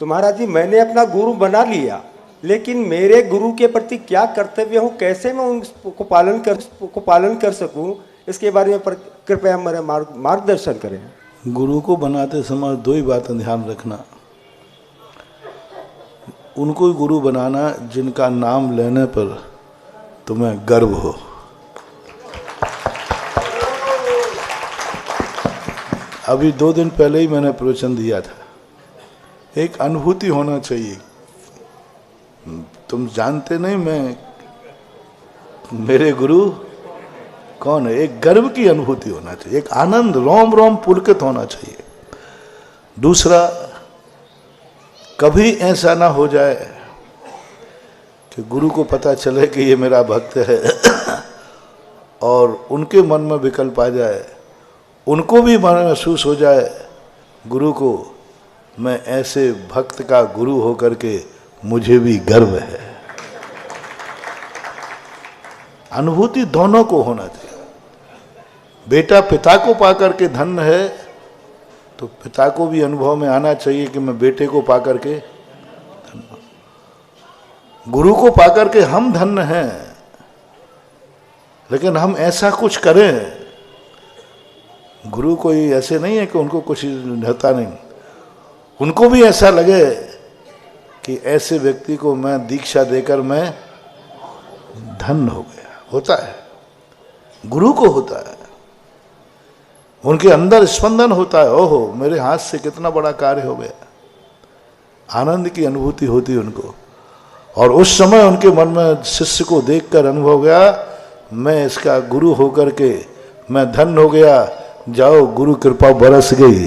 तो महाराज जी, मैंने अपना गुरु बना लिया, लेकिन मेरे गुरु के प्रति क्या कर्तव्य हो, कैसे मैं उनको पालन कर सकूं, इसके बारे में कृपया मेरा मार्गदर्शन करें। गुरु को बनाते समय दो ही बातें ध्यान रखना। उनको ही गुरु बनाना जिनका नाम लेने पर तुम्हें गर्व हो। अभी 2 दिन पहले ही मैंने प्रवचन दिया था, एक अनुभूति होना चाहिए। तुम जानते नहीं मैं, मेरे गुरु कौन है, एक गर्व की अनुभूति होना चाहिए, एक आनंद रोम रोम पुलकित होना चाहिए। दूसरा, कभी ऐसा ना हो जाए कि गुरु को पता चले कि ये मेरा भक्त है और उनके मन में विकल्प आ जाए, उनको भी महसूस हो जाए गुरु को मैं ऐसे भक्त का गुरु होकर के मुझे भी गर्व है। अनुभूति दोनों को होना चाहिए। बेटा पिता को पाकर के धन्य है तो पिता को भी अनुभव में आना चाहिए कि मैं बेटे को पाकर के धन्य। गुरु को पाकर के हम धन्य हैं, लेकिन हम ऐसा कुछ करें। गुरु कोई ऐसे नहीं है कि उनको कुछ होता नहीं, उनको भी ऐसा लगे कि ऐसे व्यक्ति को मैं दीक्षा देकर मैं धन्य हो गया। होता है, गुरु को होता है, उनके अंदर स्पंदन होता है, ओहो मेरे हाथ से कितना बड़ा कार्य हो गया। आनंद की अनुभूति होती है उनको, और उस समय उनके मन में शिष्य को देखकर अनुभव हो गया मैं इसका गुरु होकर के मैं धन्य हो गया, जाओ गुरु कृपा बरस गई,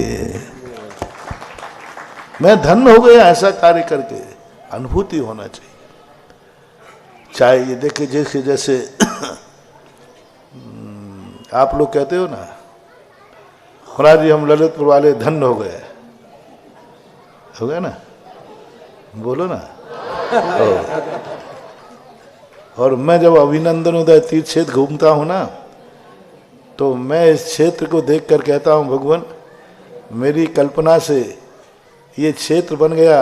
मैं धन्य हो गया। ऐसा कार्य करके अनुभूति होना चाहिए। चाहे ये देखे जैसे जैसे आप लोग कहते हो ना, महाराज जी हम ललितपुर वाले धन्य हो गए ना, बोलो ना। और मैं जब अभिनंदन उदय तीर्थ क्षेत्र घूमता हूं ना, तो मैं इस क्षेत्र को देखकर कहता हूं भगवान मेरी कल्पना से ये क्षेत्र बन गया,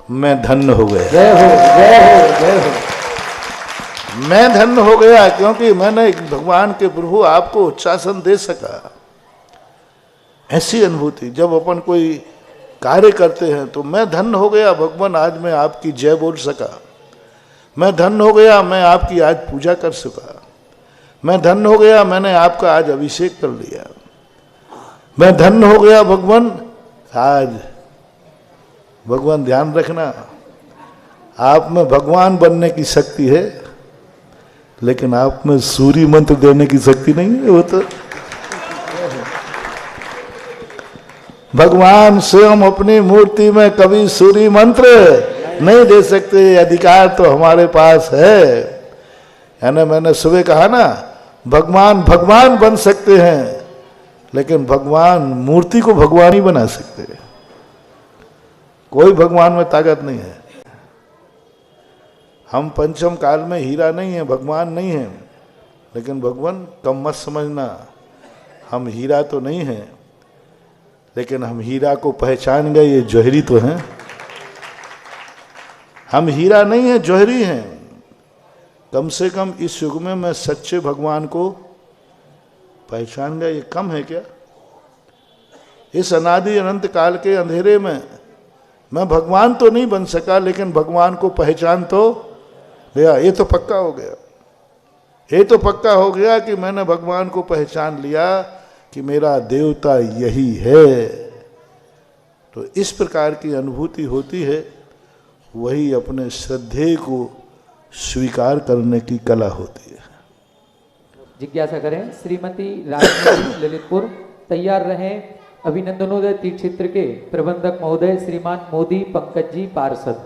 मैं धन्य हो गया। जय हो जय हो जय हो। मैं धन्य हो गया क्योंकि मैंने भगवान के प्रभु आपको उच्चासन दे सका। ऐसी अनुभूति जब अपन कोई कार्य करते हैं तो मैं धन्य हो गया भगवान, आज मैं आपकी जय बोल सका। मैं धन्य हो गया मैं आपकी आज पूजा कर सका। मैं धन्य हो गया मैंने आपका आज अभिषेक कर लिया। मैं धन्य हो गया भगवान। आज भगवान ध्यान रखना, आप में भगवान बनने की शक्ति है, लेकिन आप में सूर्य मंत्र देने की शक्ति नहीं है। वो तो भगवान स्वयं अपनी मूर्ति में कभी सूर्य मंत्र नहीं दे सकते, अधिकार तो हमारे पास है। यानी मैंने सुबह कहा ना, भगवान भगवान बन सकते हैं, लेकिन भगवान मूर्ति को भगवान ही बना सकते हैं। कोई भगवान में ताकत नहीं है। हम पंचम काल में हीरा नहीं है, भगवान नहीं है, लेकिन भगवान कम मत समझना, हम हीरा तो नहीं है, लेकिन हम हीरा को पहचान गए, ये जौहरी तो हैं। हम हीरा नहीं है, जौहरी हैं। कम से कम इस युग में मैं सच्चे भगवान को पहचान गया, ये कम है क्या? इस अनादि अनंत काल के अंधेरे में मैं भगवान तो नहीं बन सका, लेकिन भगवान को पहचान तो गया। ये तो पक्का हो गया, ये तो पक्का हो गया कि मैंने भगवान को पहचान लिया कि मेरा देवता यही है। तो इस प्रकार की अनुभूति होती है, वही अपने श्रद्धेय को स्वीकार करने की कला होती है। जिज्ञासा करें श्रीमती राजमती ललितपुर, तैयार रहें अभिनंदनोदय तीर्थ क्षेत्र के प्रबंधक महोदय श्रीमान मोदी पंकज जी पार्षद।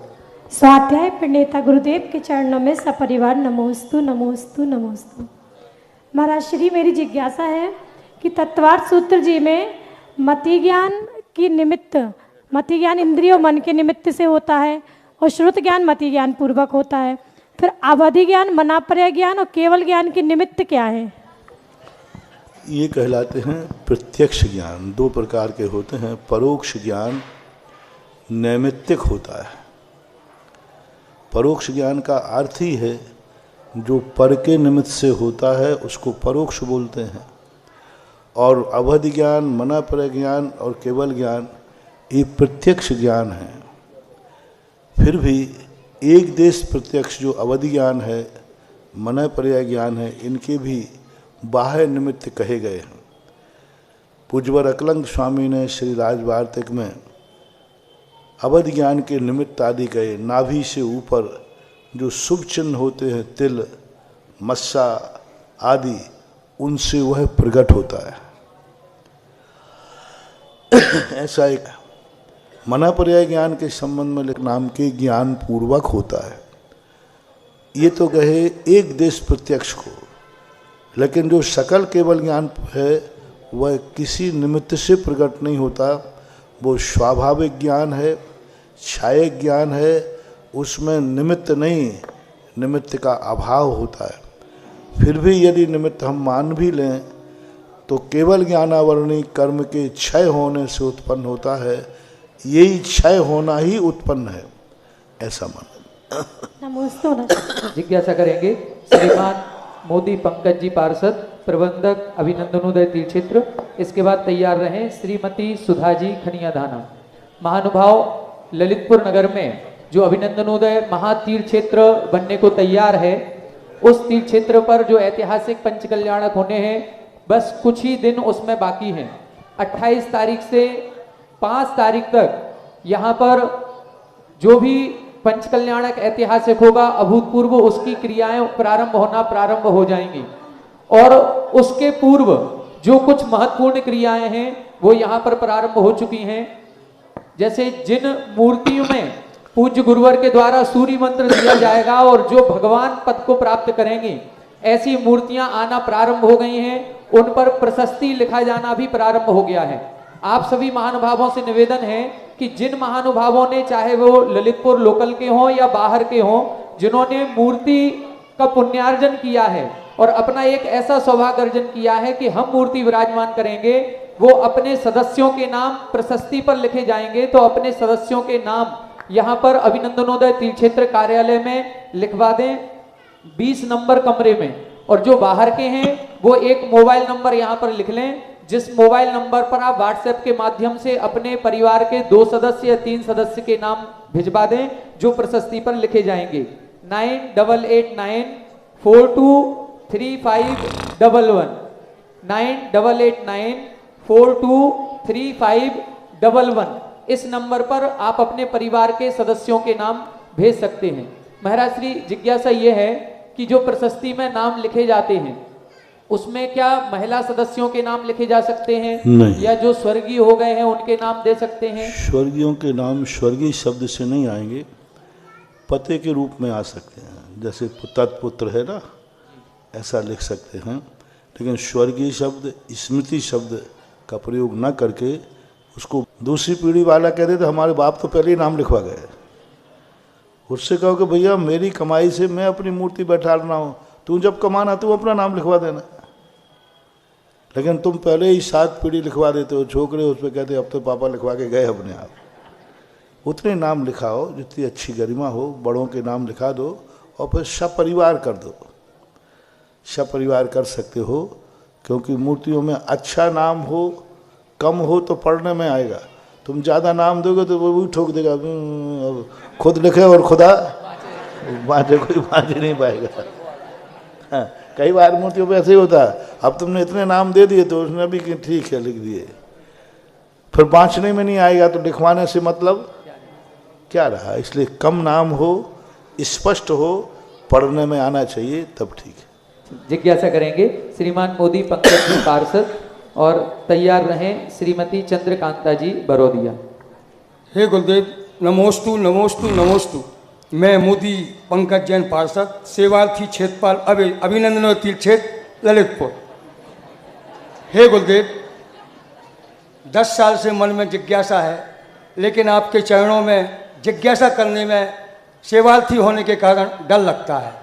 स्वाध्याय प्रणेता गुरुदेव के चरणों में सपरिवार नमोस्तु नमोस्तु नमोस्तु। महाराज श्री, मेरी जिज्ञासा है कि तत्वार्थ सूत्र जी में मति ज्ञान की निमित्त, मति ज्ञान इंद्रियों मन के निमित्त से होता है और श्रुत ज्ञान मति ज्ञान पूर्वक होता है, फिर अवधि ज्ञान, मनापर्य ज्ञान और केवल ज्ञान की निमित्त क्या है? ये कहलाते हैं प्रत्यक्ष ज्ञान। दो प्रकार के होते हैं, परोक्ष ज्ञान नैमित्तिक होता है। परोक्ष ज्ञान का अर्थ ही है जो पर के निमित्त से होता है, उसको परोक्ष बोलते हैं। और अवधि ज्ञान, मनापर्य ज्ञान और केवल ज्ञान ये प्रत्यक्ष ज्ञान है। फिर भी एक देश प्रत्यक्ष जो अवधि ज्ञान है, मनापर्य ज्ञान है, इनके भी बाह्य निमित्त कहे गए हैं। पूज्यवर अकलंग स्वामी ने श्री राजवार्तिक में अवधि ज्ञान के निमित्त आदि कहे। नाभि से ऊपर जो शुभ चिन्ह होते हैं, तिल, मस्सा आदि, उनसे वह प्रकट होता है। ऐसा एक मनापर्य ज्ञान के संबंध में नाम के ज्ञान पूर्वक होता है। ये तो कहे एक देश प्रत्यक्ष को, लेकिन जो सकल केवल ज्ञान है वह किसी निमित्त से प्रकट नहीं होता, वो स्वाभाविक ज्ञान है, छाये ज्ञान है, उसमें निमित्त नहीं, निमित्त का अभाव होता है। फिर भी यदि निमित्त हम मान भी लें तो केवल ज्ञानावरणी कर्म के क्षय होने से उत्पन्न होता है, यही क्षय होना ही उत्पन्न है, ऐसा माना। नमोस्तु। जिज्ञासा करेंगे श्रीमान मोदी पंकज जी पार्षद, प्रबंधक अभिनंदनोदय तीर्थ क्षेत्र। इसके बाद तैयार रहें श्रीमती सुधा जी खनिया धाना। महानुभाव ललितपुर नगर में जो अभिनंदनोदय महातीर्थ क्षेत्र बनने को तैयार है, उस तीर्थ क्षेत्र पर जो ऐतिहासिक पंचकल्याणक होने हैं, बस कुछ ही दिन उसमें बाकी हैं। 28 तारीख से 5 तारीख तक यहाँ पर जो भी पंचकल्याणक ऐतिहासिक होगा, अभूतपूर्व उसकी क्रियाएं प्रारंभ हो जाएंगी। और उसके पूर्व जो कुछ महत्वपूर्ण क्रियाएं हैं वो यहाँ पर प्रारंभ हो चुकी हैं। जैसे जिन मूर्तियों में पूज्य गुरुवर के द्वारा सूर्य मंत्र दिया जाएगा और जो भगवान पद को प्राप्त करेंगी, ऐसी मूर्तियां आना प्रारंभ हो गई हैं। उन पर प्रशस्ति लिखा जाना भी प्रारंभ हो गया है। आप सभी महानुभावों से निवेदन है कि जिन महानुभावों ने, चाहे वो ललितपुर लोकल के हों या बाहर के हों, जिन्होंने मूर्ति का पुण्यार्जन किया है और अपना एक ऐसा सौभाग्य अर्जन किया है कि हम मूर्ति विराजमान करेंगे, वो अपने सदस्यों के नाम प्रशस्ति पर लिखे जाएंगे। तो अपने सदस्यों के नाम यहाँ पर अभिनंदनोदय तीर्थ क्षेत्र कार्यालय में लिखवा दें 20 नंबर कमरे में। और जो बाहर के हैं वो एक मोबाइल नंबर यहाँ पर लिख लें, जिस मोबाइल नंबर पर आप व्हाट्सएप के माध्यम से अपने परिवार के 2 सदस्य या 3 सदस्य के नाम भिजवा दें, जो प्रशस्ति पर लिखे जाएंगे। 9889423511 9889423511 इस नंबर पर आप अपने परिवार के सदस्यों के नाम भेज सकते हैं। महाराज श्री जिज्ञासा ये है कि जो प्रशस्ति में नाम लिखे जाते हैं उसमें क्या महिला सदस्यों के नाम लिखे जा सकते हैं? नहीं। या जो स्वर्गीय हो गए हैं उनके नाम दे सकते हैं? स्वर्गीयों के नाम स्वर्गीय शब्द से नहीं आएंगे, पते के रूप में आ सकते हैं। जैसे तत्पुत्र है ना, ऐसा लिख सकते हैं। लेकिन स्वर्गीय शब्द, स्मृति शब्द का प्रयोग न करके उसको दूसरी पीढ़ी वाला कह देते हमारे बाप तो पहले ही नाम लिखवा गए, उससे कहो कि भैया मेरी कमाई से मैं अपनी मूर्ति बैठा रहा हूँ, तू जब कमाना तू अपना नाम लिखवा देना। लेकिन तुम पहले ही 7 पीढ़ी लिखवा देते हो, छोकरे उस पर कहते अब तो पापा लिखवा के गए अपने आप। उतने नाम लिखाओ जितनी अच्छी गरिमा हो, बड़ों के नाम लिखा दो और फिर सपरिवार कर दो। सपरिवार कर सकते हो, क्योंकि मूर्तियों में अच्छा नाम हो कम हो तो पढ़ने में आएगा। तुम ज़्यादा नाम दोगे तो वो भी ठोक देगा, खुद लिखे और खुदा बाँचे, कोई बाँच नहीं पाएगा। हाँ, कई बार मूर्तियों पे ऐसे ही होता है, अब तुमने इतने नाम दे दिए तो उसने भी कि ठीक है लिख दिए, फिर बाँचने में नहीं आएगा तो लिखवाने से मतलब क्या रहा। इसलिए कम नाम हो, स्पष्ट हो, पढ़ने में आना चाहिए, तब ठीक है। जिज्ञासा करेंगे श्रीमान मोदी पंकज जी पार्षद और तैयार रहें श्रीमती चंद्रकांता जी बरोदिया। हे गुरुदेव, नमोस्तु नमोस्तु नमोस्तु। मैं मोदी पंकज जैन पार्षद, सेवार्थी क्षेत्रपाल अभिनंदन तीर्थ क्षेत्र ललितपुर। हे गुरुदेव, 10 साल से मन में जिज्ञासा है, लेकिन आपके चरणों में जिज्ञासा करने में सेवार्थी होने के कारण डर लगता है।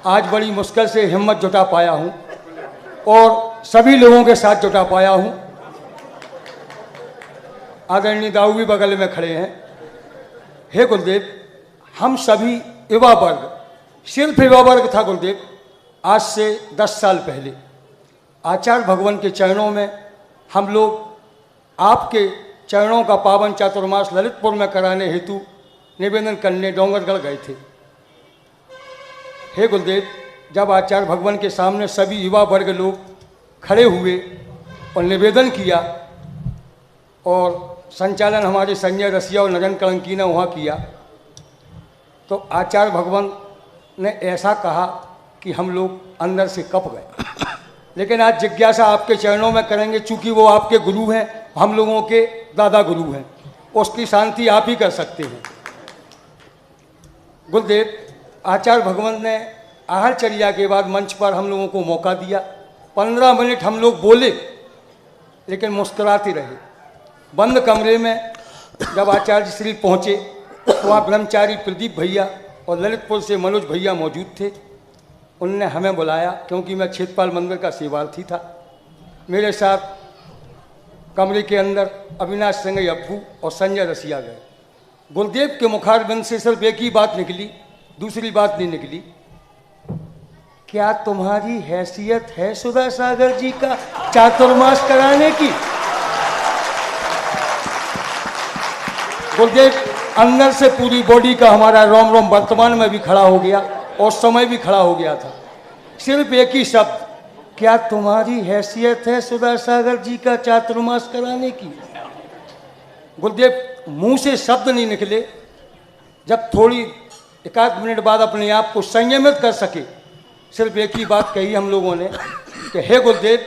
आज बड़ी मुश्किल से हिम्मत जुटा पाया हूँ और सभी लोगों के साथ जुटा पाया हूँ। आदरणीय दाऊ भी बगल में खड़े हैं। हे गुरुदेव, हम सभी युवा वर्ग, सिर्फ युवा वर्ग था गुरुदेव, आज से 10 साल पहले आचार्य भगवान के चरणों में हम लोग आपके चरणों का पावन चातुर्मास ललितपुर में कराने हेतु निवेदन करने डोंगरगढ़ गए थे। हे गुरुदेव, जब आचार्य भगवान के सामने सभी युवा वर्ग लोग खड़े हुए और निवेदन किया और संचालन हमारे संजय रसिया और नगन कलंकी ने वहाँ किया, तो आचार्य भगवान ने ऐसा कहा कि हम लोग अंदर से कँप गए। लेकिन आज जिज्ञासा आपके चरणों में करेंगे, चूँकि वो आपके गुरु हैं, हम लोगों के दादा गुरु हैं, उसकी शांति आप ही कर सकते हैं। गुरुदेव, आचार्य भगवान ने आहारचर्या के बाद मंच पर हम लोगों को मौका दिया। 15 मिनट हम लोग बोले, लेकिन मुस्कुराते रहे। बंद कमरे में जब आचार्य श्री पहुँचे तो वहाँ ब्रह्मचारी प्रदीप भैया और ललितपुर से मनोज भैया मौजूद थे। उनने हमें बुलाया क्योंकि मैं क्षेत्रपाल मंदिर का सेवार्थी था। मेरे साथ कमरे के अंदर अविनाश संगई अब्बू और संजय रसिया गए। गुरुदेव के मुखारबिंद से सिर्फ एक ही बात निकली, दूसरी बात नहीं निकली। क्या तुम्हारी हैसियत है सुधा सागर जी का चातुर्मास कराने की? गुरुदेव अंदर से पूरी बॉडी का हमारा रोम रोम वर्तमान में भी खड़ा हो गया और समय भी खड़ा हो गया था। सिर्फ एक ही शब्द, क्या तुम्हारी हैसियत है सुधा सागर जी का चातुर्मास कराने की? गुरुदेव मुंह से शब्द नहीं निकले। जब थोड़ी एक आध मिनट बाद अपने आप को संयमित कर सके, सिर्फ एक ही बात कही हम लोगों ने कि हे गुरुदेव,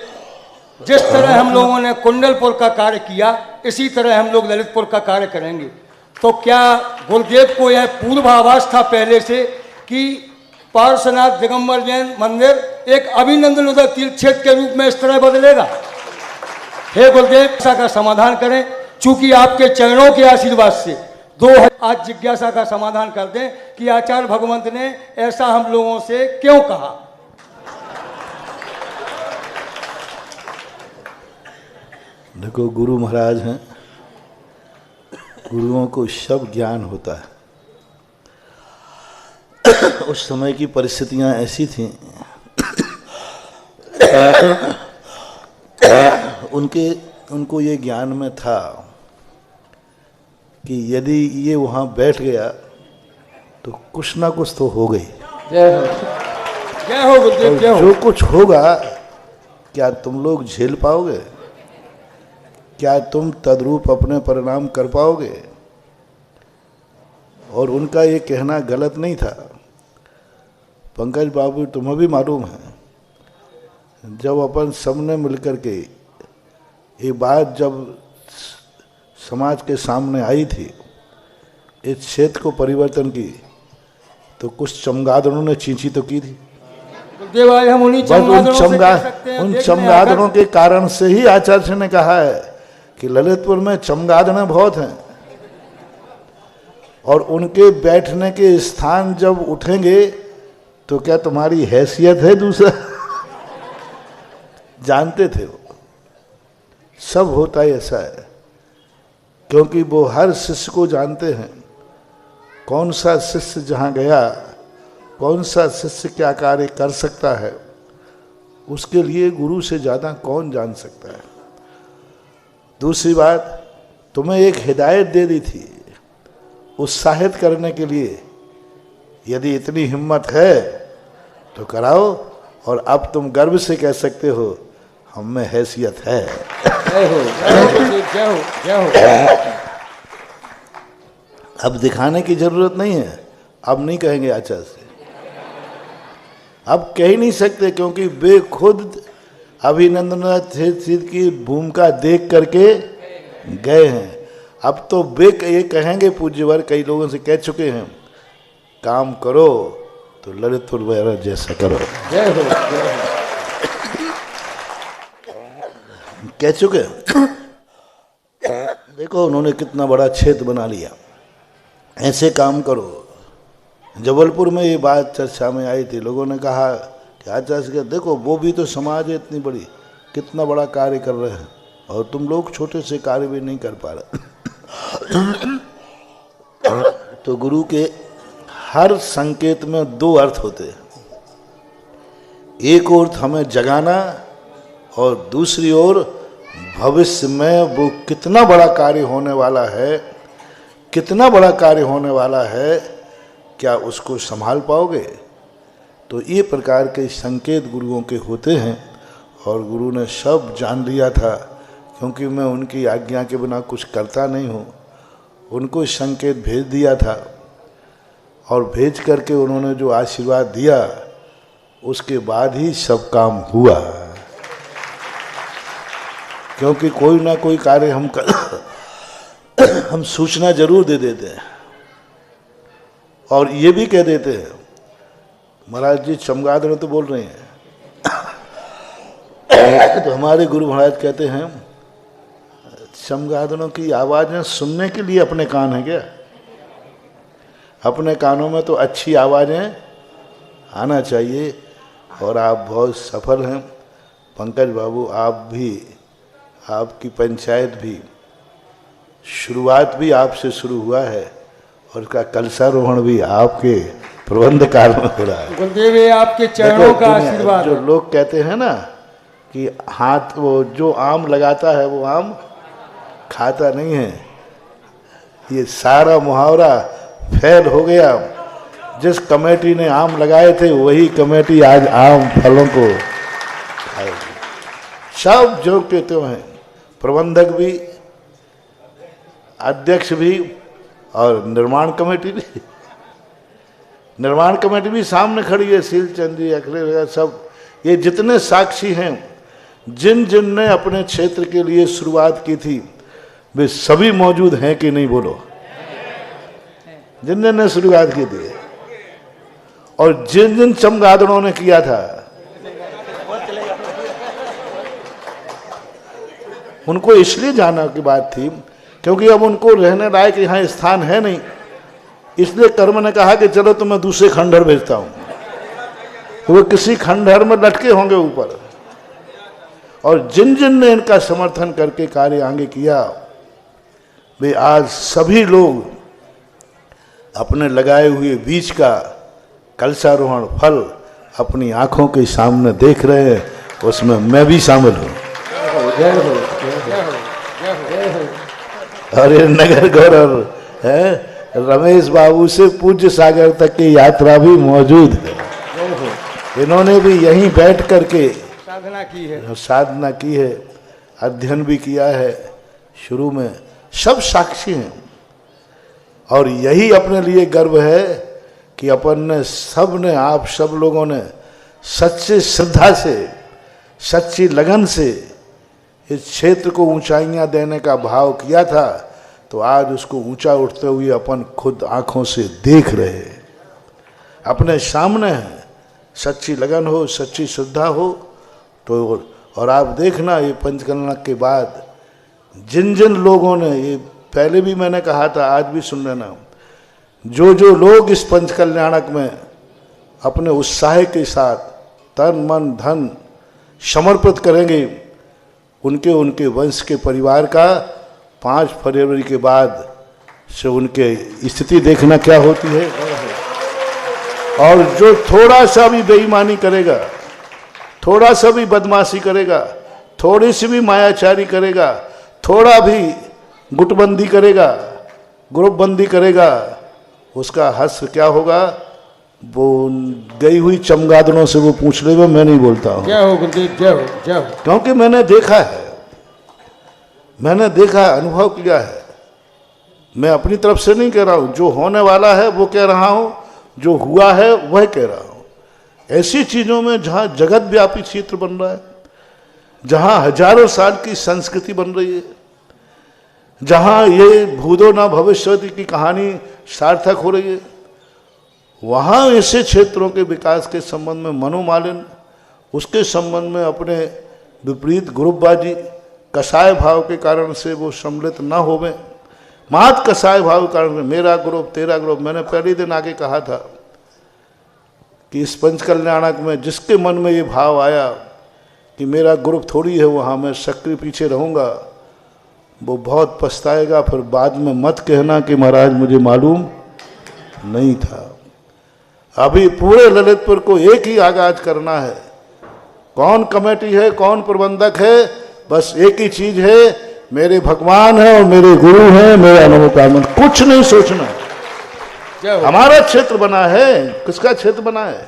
जिस तरह हम लोगों ने कुंडलपुर का कार्य किया इसी तरह हम लोग ललितपुर का कार्य करेंगे। तो क्या गुरुदेव को यह पूर्वाभास था पहले से कि पार्श्वनाथ दिगंबर जैन मंदिर एक अभिनंदन उदय तीर्थ क्षेत्र के रूप में इस तरह बदलेगा? हे गुरुदेव, ऐसा का समाधान करें। चूंकि आपके चरणों के आशीर्वाद से आज जिज्ञासा का समाधान कर दें कि आचार्य भगवंत ने ऐसा हम लोगों से क्यों कहा। देखो, गुरु महाराज हैं, गुरुओं को सब ज्ञान होता है। उस समय की परिस्थितियां ऐसी थीं, उनको ये ज्ञान में था कि यदि ये वहाँ बैठ गया तो कुछ ना कुछ तो हो गई। जय हो, जय हो गुरुदेव, जय हो। जो कुछ होगा क्या तुम लोग झेल पाओगे? क्या तुम तद्रूप अपने परिणाम कर पाओगे? और उनका ये कहना गलत नहीं था। पंकज बाबू, तुम्हें भी मालूम है, जब अपन सबने मिलकर के ये बात जब समाज के सामने आई थी, इस क्षेत्र को परिवर्तन की, तो कुछ चमगादड़ों ने चींची तो की थी। हम उन चमगादड़ों के कारण से ही आचार्य ने कहा है कि ललितपुर में चमगादड़ें बहुत हैं, और उनके बैठने के स्थान जब उठेंगे तो क्या तुम्हारी हैसियत है दूसरा? जानते थे वो, सब होता ही ऐसा है, क्योंकि वो हर शिष्य को जानते हैं। कौन सा शिष्य जहाँ गया, कौन सा शिष्य क्या कार्य कर सकता है, उसके लिए गुरु से ज़्यादा कौन जान सकता है। दूसरी बात, तुम्हें एक हिदायत दे दी थी उत्साहित करने के लिए, यदि इतनी हिम्मत है तो कराओ, और अब तुम गर्व से कह सकते हो हम में हैसियत है। जय हो, जय हो, जय हो। अब दिखाने की जरूरत नहीं है, अब नहीं कहेंगे आचार्य से, अब कह ही नहीं सकते, क्योंकि वे खुद अभिनंदन की भूमिका देख करके गए हैं। अब तो वे ये कहेंगे, पूज्यवर कई लोगों से कह चुके हैं, काम करो तो ललितपुर वगैरह जैसा करो। जय हो, जय हो। कह चुके देखो उन्होंने कितना बड़ा क्षेत्र बना लिया, ऐसे काम करो। जबलपुर में ये बात चर्चा में आई थी, लोगों ने कहा कि आचार्य देखो वो भी तो समाज है इतनी बड़ी, कितना बड़ा कार्य कर रहे हैं, और तुम लोग छोटे से कार्य भी नहीं कर पा रहे। तो गुरु के हर संकेत में दो अर्थ होते हैं, एक ओर हमें जगाना और दूसरी ओर भविष्य में वो कितना बड़ा कार्य होने वाला है, कितना बड़ा कार्य होने वाला है, क्या उसको संभाल पाओगे। तो ये प्रकार के संकेत गुरुओं के होते हैं, और गुरु ने सब जान लिया था, क्योंकि मैं उनकी आज्ञा के बिना कुछ करता नहीं हूँ। उनको संकेत भेज दिया था, और भेज करके उन्होंने जो आशीर्वाद दिया उसके बाद ही सब काम हुआ। क्योंकि कोई ना कोई कार्य हम सूचना जरूर दे देते हैं, और ये भी कह देते हैं, महाराज जी चमगादड़ तो बोल रहे हैं। तो हमारे गुरु महाराज कहते हैं चमगादड़ों की आवाज़ें सुनने के लिए अपने कान हैं क्या? अपने कानों में तो अच्छी आवाज़ें आना चाहिए। और आप बहुत सफल हैं पंकज बाबू, आप भी, आपकी पंचायत भी, शुरुआत भी आपसे शुरू हुआ है और उसका कलशारोहण भी आपके प्रबंध काल में हो रहा है। गुरुदेव ये आपके चरणों का आशीर्वाद। जो लोग कहते हैं ना कि हाथ, वो जो आम लगाता है वो आम खाता नहीं है, ये सारा मुहावरा फेल हो गया। जिस कमेटी ने आम लगाए थे वही कमेटी आज आम फलों को खाएगी। सब जो के त्यों हैं, प्रबंधक भी, अध्यक्ष भी और निर्माण कमेटी भी। निर्माण कमेटी भी सामने खड़ी है, सीलचंद जी, अखिलेश वगैरह सब, ये जितने साक्षी हैं, जिन जिन ने अपने क्षेत्र के लिए शुरुआत की थी वे सभी मौजूद हैं कि नहीं? बोलो। जिन जिन ने शुरुआत की थी और जिन जिन चमगादड़ों ने किया था उनको इसलिए जाना की बात थी क्योंकि अब उनको रहने लायक यहाँ स्थान है नहीं, इसलिए कर्म ने कहा कि चलो तो मैं दूसरे खंडहर भेजता हूँ। तो वो किसी खंडहर में लटके होंगे ऊपर। और जिन जिन ने इनका समर्थन करके कार्य आगे किया वे आज सभी लोग अपने लगाए हुए बीज का कलशारोहण फल अपनी आंखों के सामने देख रहे हैं, उसमें मैं भी शामिल हूँ। और ये नगर गौरव है, रमेश बाबू से पूज्य सागर तक की यात्रा भी मौजूद है। इन्होंने भी यहीं बैठ करके साधना की है, अध्ययन भी किया है शुरू में, सब साक्षी हैं। और यही अपने लिए गर्व है कि अपन ने, सब ने, आप सब लोगों ने सच्ची श्रद्धा से, सच्ची लगन से इस क्षेत्र को ऊंचाइयां देने का भाव किया था, तो आज उसको ऊंचा उठते हुए अपन खुद आंखों से देख रहे हैं, अपने सामने है। सच्ची लगन हो, सच्ची श्रद्धा हो तो, और आप देखना ये पंचकन्या के बाद जिन जिन लोगों ने, ये पहले भी मैंने कहा था, आज भी सुन लेना, जो जो लोग इस पंचकल्याणक में अपने उत्साह के साथ तन मन धन समर्पित करेंगे, उनके उनके वंश के परिवार का 5 फरवरी के बाद से उनके स्थिति देखना क्या होती है। और जो थोड़ा सा भी बेईमानी करेगा, थोड़ा सा भी बदमाशी करेगा, थोड़ी सी भी मायाचारी करेगा, थोड़ा भी गुटबंदी करेगा, ग्रुपबंदी करेगा, उसका हश्र क्या होगा? वो गई हुई चमगादड़ों से वो पूछ लेगा, मैं नहीं बोलता हूँ। जय हो गुरुदेव, जय हो, जय हो। क्योंकि मैंने देखा है, मैंने देखा, अनुभव किया है। मैं अपनी तरफ से नहीं कह रहा हूँ, जो होने वाला है वो कह रहा हूँ, जो हुआ है वह कह रहा हूँ। ऐसी चीज़ों में जहाँ जगत व्यापी क्षेत्र बन रहा है, जहाँ हजारों साल की संस्कृति बन रही है, जहाँ ये भूतो न भविष्यति की कहानी सार्थक हो रही है, वहाँ ऐसे क्षेत्रों के विकास के संबंध में मनोमालिन्य, उसके संबंध में अपने विपरीत ग्रुपबाजी, कसाय भाव के कारण से वो सम्मिलित न होवे, मात कसाय भाव के कारण मेरा ग्रुप तेरा ग्रुप। मैंने पहले दिन आके कहा था कि इस पंचकल्याणक में जिसके मन में ये भाव आया कि मेरा ग्रुप थोड़ी है, वहाँ मैं सक्रिय पीछे रहूँगा, वो बहुत पछताएगा। फिर बाद में मत कहना कि महाराज मुझे मालूम नहीं था। अभी पूरे ललितपुर को एक ही आगाज करना है। कौन कमेटी है, कौन प्रबंधक है, बस एक ही चीज है, मेरे भगवान है और मेरे गुरु हैं, मेरा अनुकामन, कुछ नहीं सोचना। हमारा क्षेत्र बना है, किसका क्षेत्र बना है?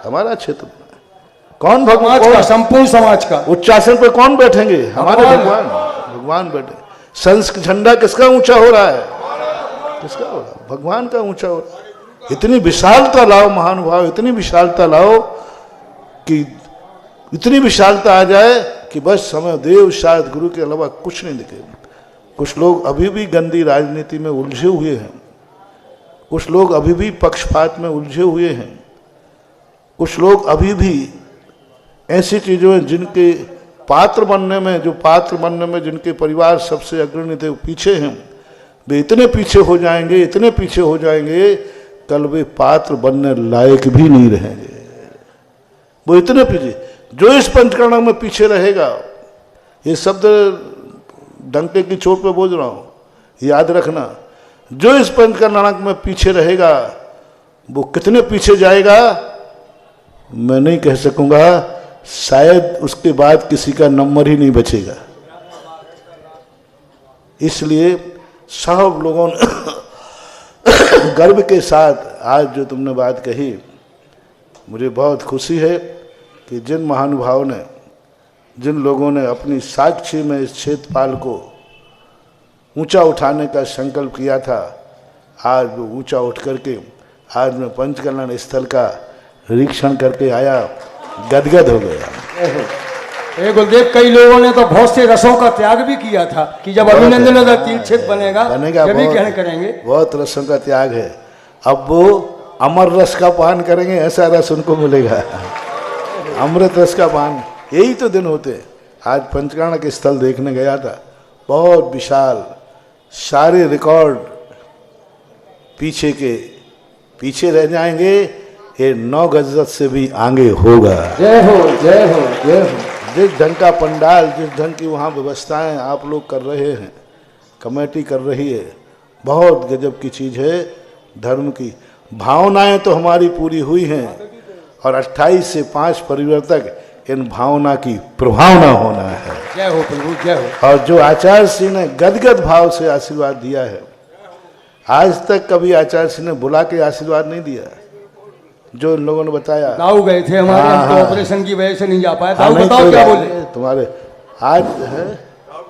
हमारा क्षेत्र बना है। कौन भगवान का? संपूर्ण समाज का। उच्चासन पे कौन बैठेंगे? हमारे भगवान, भगवान बैठे। संस्कृत झंडा किसका ऊंचा हो रहा है? किसका हो रहा है? भगवान का ऊंचा हो रहा है। इतनी विशालता लाओ महानुभाव, इतनी विशालता लाओ कि इतनी विशालता आ जाए कि बस हमें देव शायद गुरु के अलावा कुछ नहीं दिखे। कुछ लोग अभी भी गंदी राजनीति में उलझे हुए हैं, कुछ लोग अभी भी पक्षपात में उलझे हुए हैं, कुछ लोग अभी भी ऐसी चीज़ों में जिनके पात्र बनने में जिनके परिवार सबसे अग्रणी थे वो पीछे हैं, वे इतने पीछे हो जाएंगे, कल वे पात्र बनने लायक भी नहीं रहेंगे। वो इतने पीछे, जो इस पंचकर्णक में पीछे रहेगा, ये शब्द डंके की चोट पे बोल रहा हूं, याद रखना, जो इस पंचकर्णक में पीछे रहेगा वो कितने पीछे जाएगा मैं नहीं कह सकूंगा, शायद उसके बाद किसी का नंबर ही नहीं बचेगा। इसलिए सब लोगों ने गर्व के साथ आज जो तुमने बात कही, मुझे बहुत खुशी है कि जिन महानुभावों ने, जिन लोगों ने अपनी साक्षी में इस क्षेत्रपाल को ऊंचा उठाने का संकल्प किया था, आज वो ऊंचा उठ करके आज मैं पंचकल्याण स्थल का निरीक्षण करके आया, गदगद हो गया। गुरुदेव, कई लोगों ने तो बहुत से रसों का त्याग भी किया था कि जब अभिनंदन का तीर्थक्षेत्र बनेगा जब ही ग्रहण करेंगे। बहुत रसों का त्याग है, अब वो अमर रस का पान करेंगे, ऐसा रस उनको मिलेगा, अमृत रस का पान। यही तो दिन होते। आज पंचकर्णक के स्थल देखने गया था, बहुत विशाल, सारे रिकॉर्ड पीछे रह जाएंगे, ये 9 गजत से भी आगे होगा। जय हो, जय हो, जय हो। जिस ढंग का पंडाल, जिस ढंग की वहाँ व्यवस्थाएं आप लोग कर रहे हैं, कमेटी कर रही है, बहुत गजब की चीज़ है। धर्म की भावनाएं तो हमारी पूरी हुई हैं, और 28 से 5 परिवर्तक इन भावना की प्रभावना होना है। जय हो प्रभु, जय हो। और जो आचार्य श्री ने गदगद भाव से आशीर्वाद दिया है, आज तक कभी आचार्य श्री ने बुला के आशीर्वाद नहीं दिया। जो इन लोगों ने बताया, दाऊ गए थे हमारे, हम तो ऑपरेशन की वजह से नहीं जा पाए। दाऊ बताओ क्या बोले तुम्हारे। आज है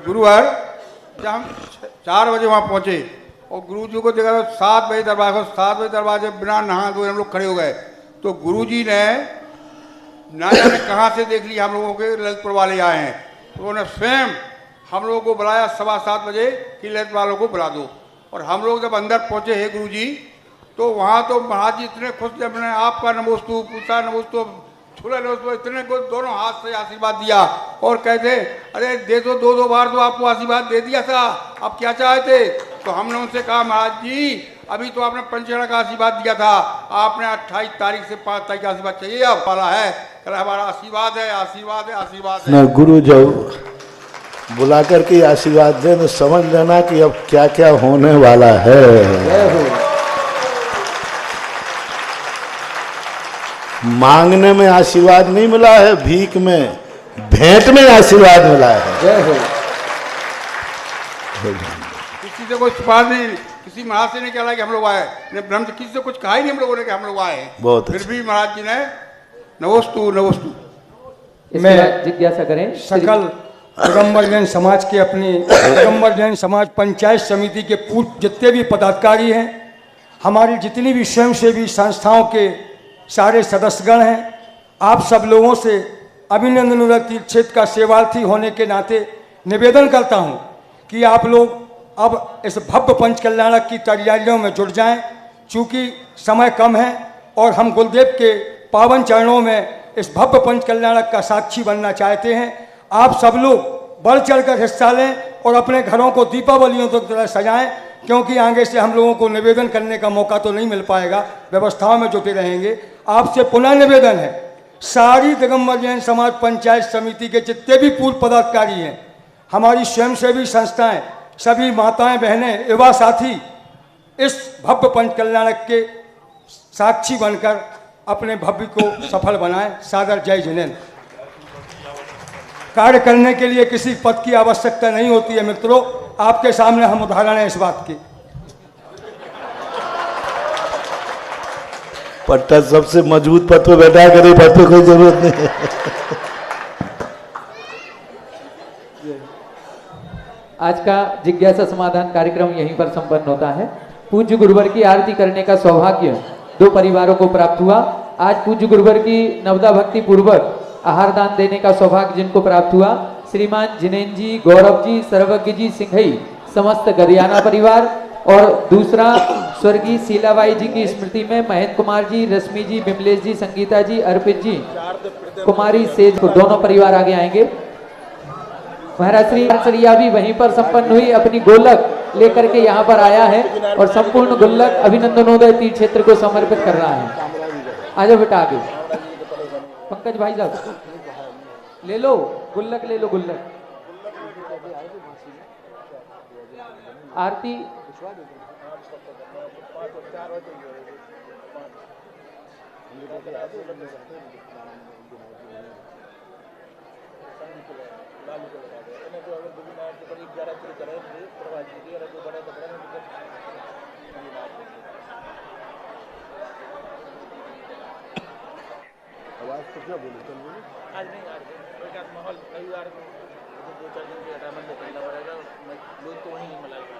गुरुवार, हम 4 बजे वहाँ पहुँचे और गुरु जी को देखा तो 7 बजे दरवाजे बिना नहा धोए हम लोग खड़े हो गए। तो गुरु जी ने ना जाने कहाँ से देख लिया हम लोगों के ललितपुर वाले आए हैं, उन्होंने स्वयं हम लोगों को बुलाया 7:15 बजे कि ललित वालों को बुला दो। और हम लोग जब अंदर पहुँचे हैं गुरु जी, तो वहाँ तो महाराज जी इतने खुश थे, अपने आपका नमोस्तु, पूछा नमोस्तु, छुला नमोस्तु, इतने को दोनों हाथ से आशीर्वाद दिया और कहते अरे दे दो, 2 बार तो आपको आशीर्वाद दे दिया था, आप क्या चाहते। तो हमने उनसे कहा महाराज जी अभी तो आपने पंचकर्णक का आशीर्वाद दिया था, आपने 28 तारीख से 5 तारीख का आशीर्वाद चाहिए अब वाला है। कल हमारा आशीर्वाद है, आशीर्वाद है, आशीर्वाद है। ना गुरु जब बुला करके आशीर्वाद दे तो समझ लेना कि अब क्या क्या होने वाला है। मांगने में आशीर्वाद नहीं मिला है, भीख में, भेंट में आशीर्वाद मिला है। जय हो। किसी से कोई सुपार नहीं, किसी महाराज से नहीं कहा कि हम लोग आए, ब्रह्म से किसी से कुछ कहा ही नहीं हम लोगों ने कि हम लोग आए हैं। बहुत फिर भी महाराज जी ने नमोस्तु नमोस्तु। मैं जिज्ञासा करें, सकल दिगंबर जैन समाज के, अपनी दिगंबर जैन समाज पंचायत समिति के पूर्व जितने भी पदाधिकारी हैं, हमारी जितनी भी स्वयंसेवी संस्थाओं के सारे सदस्यगण हैं, आप सब लोगों से अभिनंदन तीर्थक्षेत्र का सेवार्थी होने के नाते निवेदन करता हूं कि आप लोग अब इस भव्य पंचकल्याणक की तैयारियों में जुट जाएं, चूँकि समय कम है और हम गुरुदेव के पावन चरणों में इस भव्य पंचकल्याणक का साक्षी बनना चाहते हैं। आप सब लोग बढ़ चढ़कर हिस्सा लें और अपने घरों को दीपावलियों की तरह सजाएं, क्योंकि आगे से हम लोगों को निवेदन करने का मौका तो नहीं मिल पाएगा, व्यवस्थाओं में जुटे रहेंगे। आपसे पुनः निवेदन है, सारी दिगंबर जैन समाज पंचायत समिति के जितने भी पूर्व पदाधिकारी हैं, हमारी स्वयंसेवी संस्थाएं, सभी माताएं बहनें युवा साथी इस भव्य पंचकल्याणक के साक्षी बनकर अपने भव्य को सफल बनाएं। सादर जय जिनेन्द्र। कार्य करने के लिए किसी पद की आवश्यकता नहीं होती है मित्रों, आपके सामने हम उदाहरण हैं इस बात की। पट्टा सबसे मजबूत पद पे बैठा करे, पद पे कोई जरूरत नहीं है। आज का जिज्ञासा समाधान कार्यक्रम यहीं पर संपन्न होता है। पूज्य गुरुवर की आरती करने का सौभाग्य 2 परिवारों को प्राप्त हुआ। आज पूज्य गुरुवर की नवदा भक्ति पूर्वक आहार दान देने का सौभाग्य जिनको प्राप्त हुआ, श्रीमान जिनेन्द्र जी, गौरव जी, सर्वज्ञ जी, सिंघई, समस्त गरियाना परिवार, और दूसरा स्वर्गीय शीलाबाई जी की स्मृति में महेंद्र कुमार जी, रश्मि जी, बिमलेश जी, संगीता जी, अर्पित जी, कुमारी सेज, दोनों परिवार आगे आएंगे। महाराज श्री सरिया भी वहीं पर संपन्न हुई, अपनी गोलक लेकर के यहाँ पर आया है और संपूर्ण गोलक अभिनंदनोदय तीर्थ क्षेत्र को समर्पित कर रहा है। आ जाओ बेटा आगे, पंकज भाई साहब ले लो गुल्लक, ले लो गुल्लक। आरती आवाज तो क्या बोले चल बोले आज नहीं, आज माहौल रविवार को 2-4 दिन के हटा बंद करना पड़ेगा, लोग तो वहीं मजा आएगा।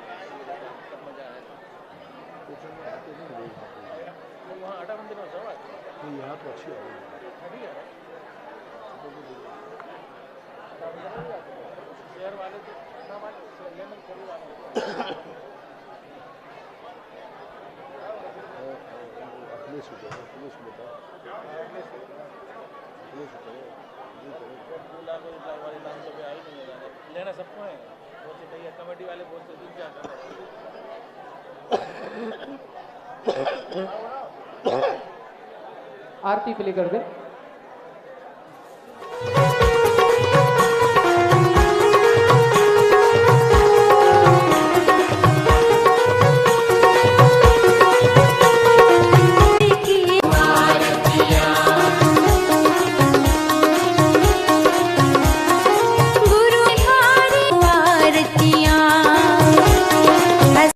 वहाँ आटा बंद में सब यहाँ तो अच्छी आ रही है शेयर वाले लेना सबको है, कमेटी वाले बोलते आरती प्ले कर दे।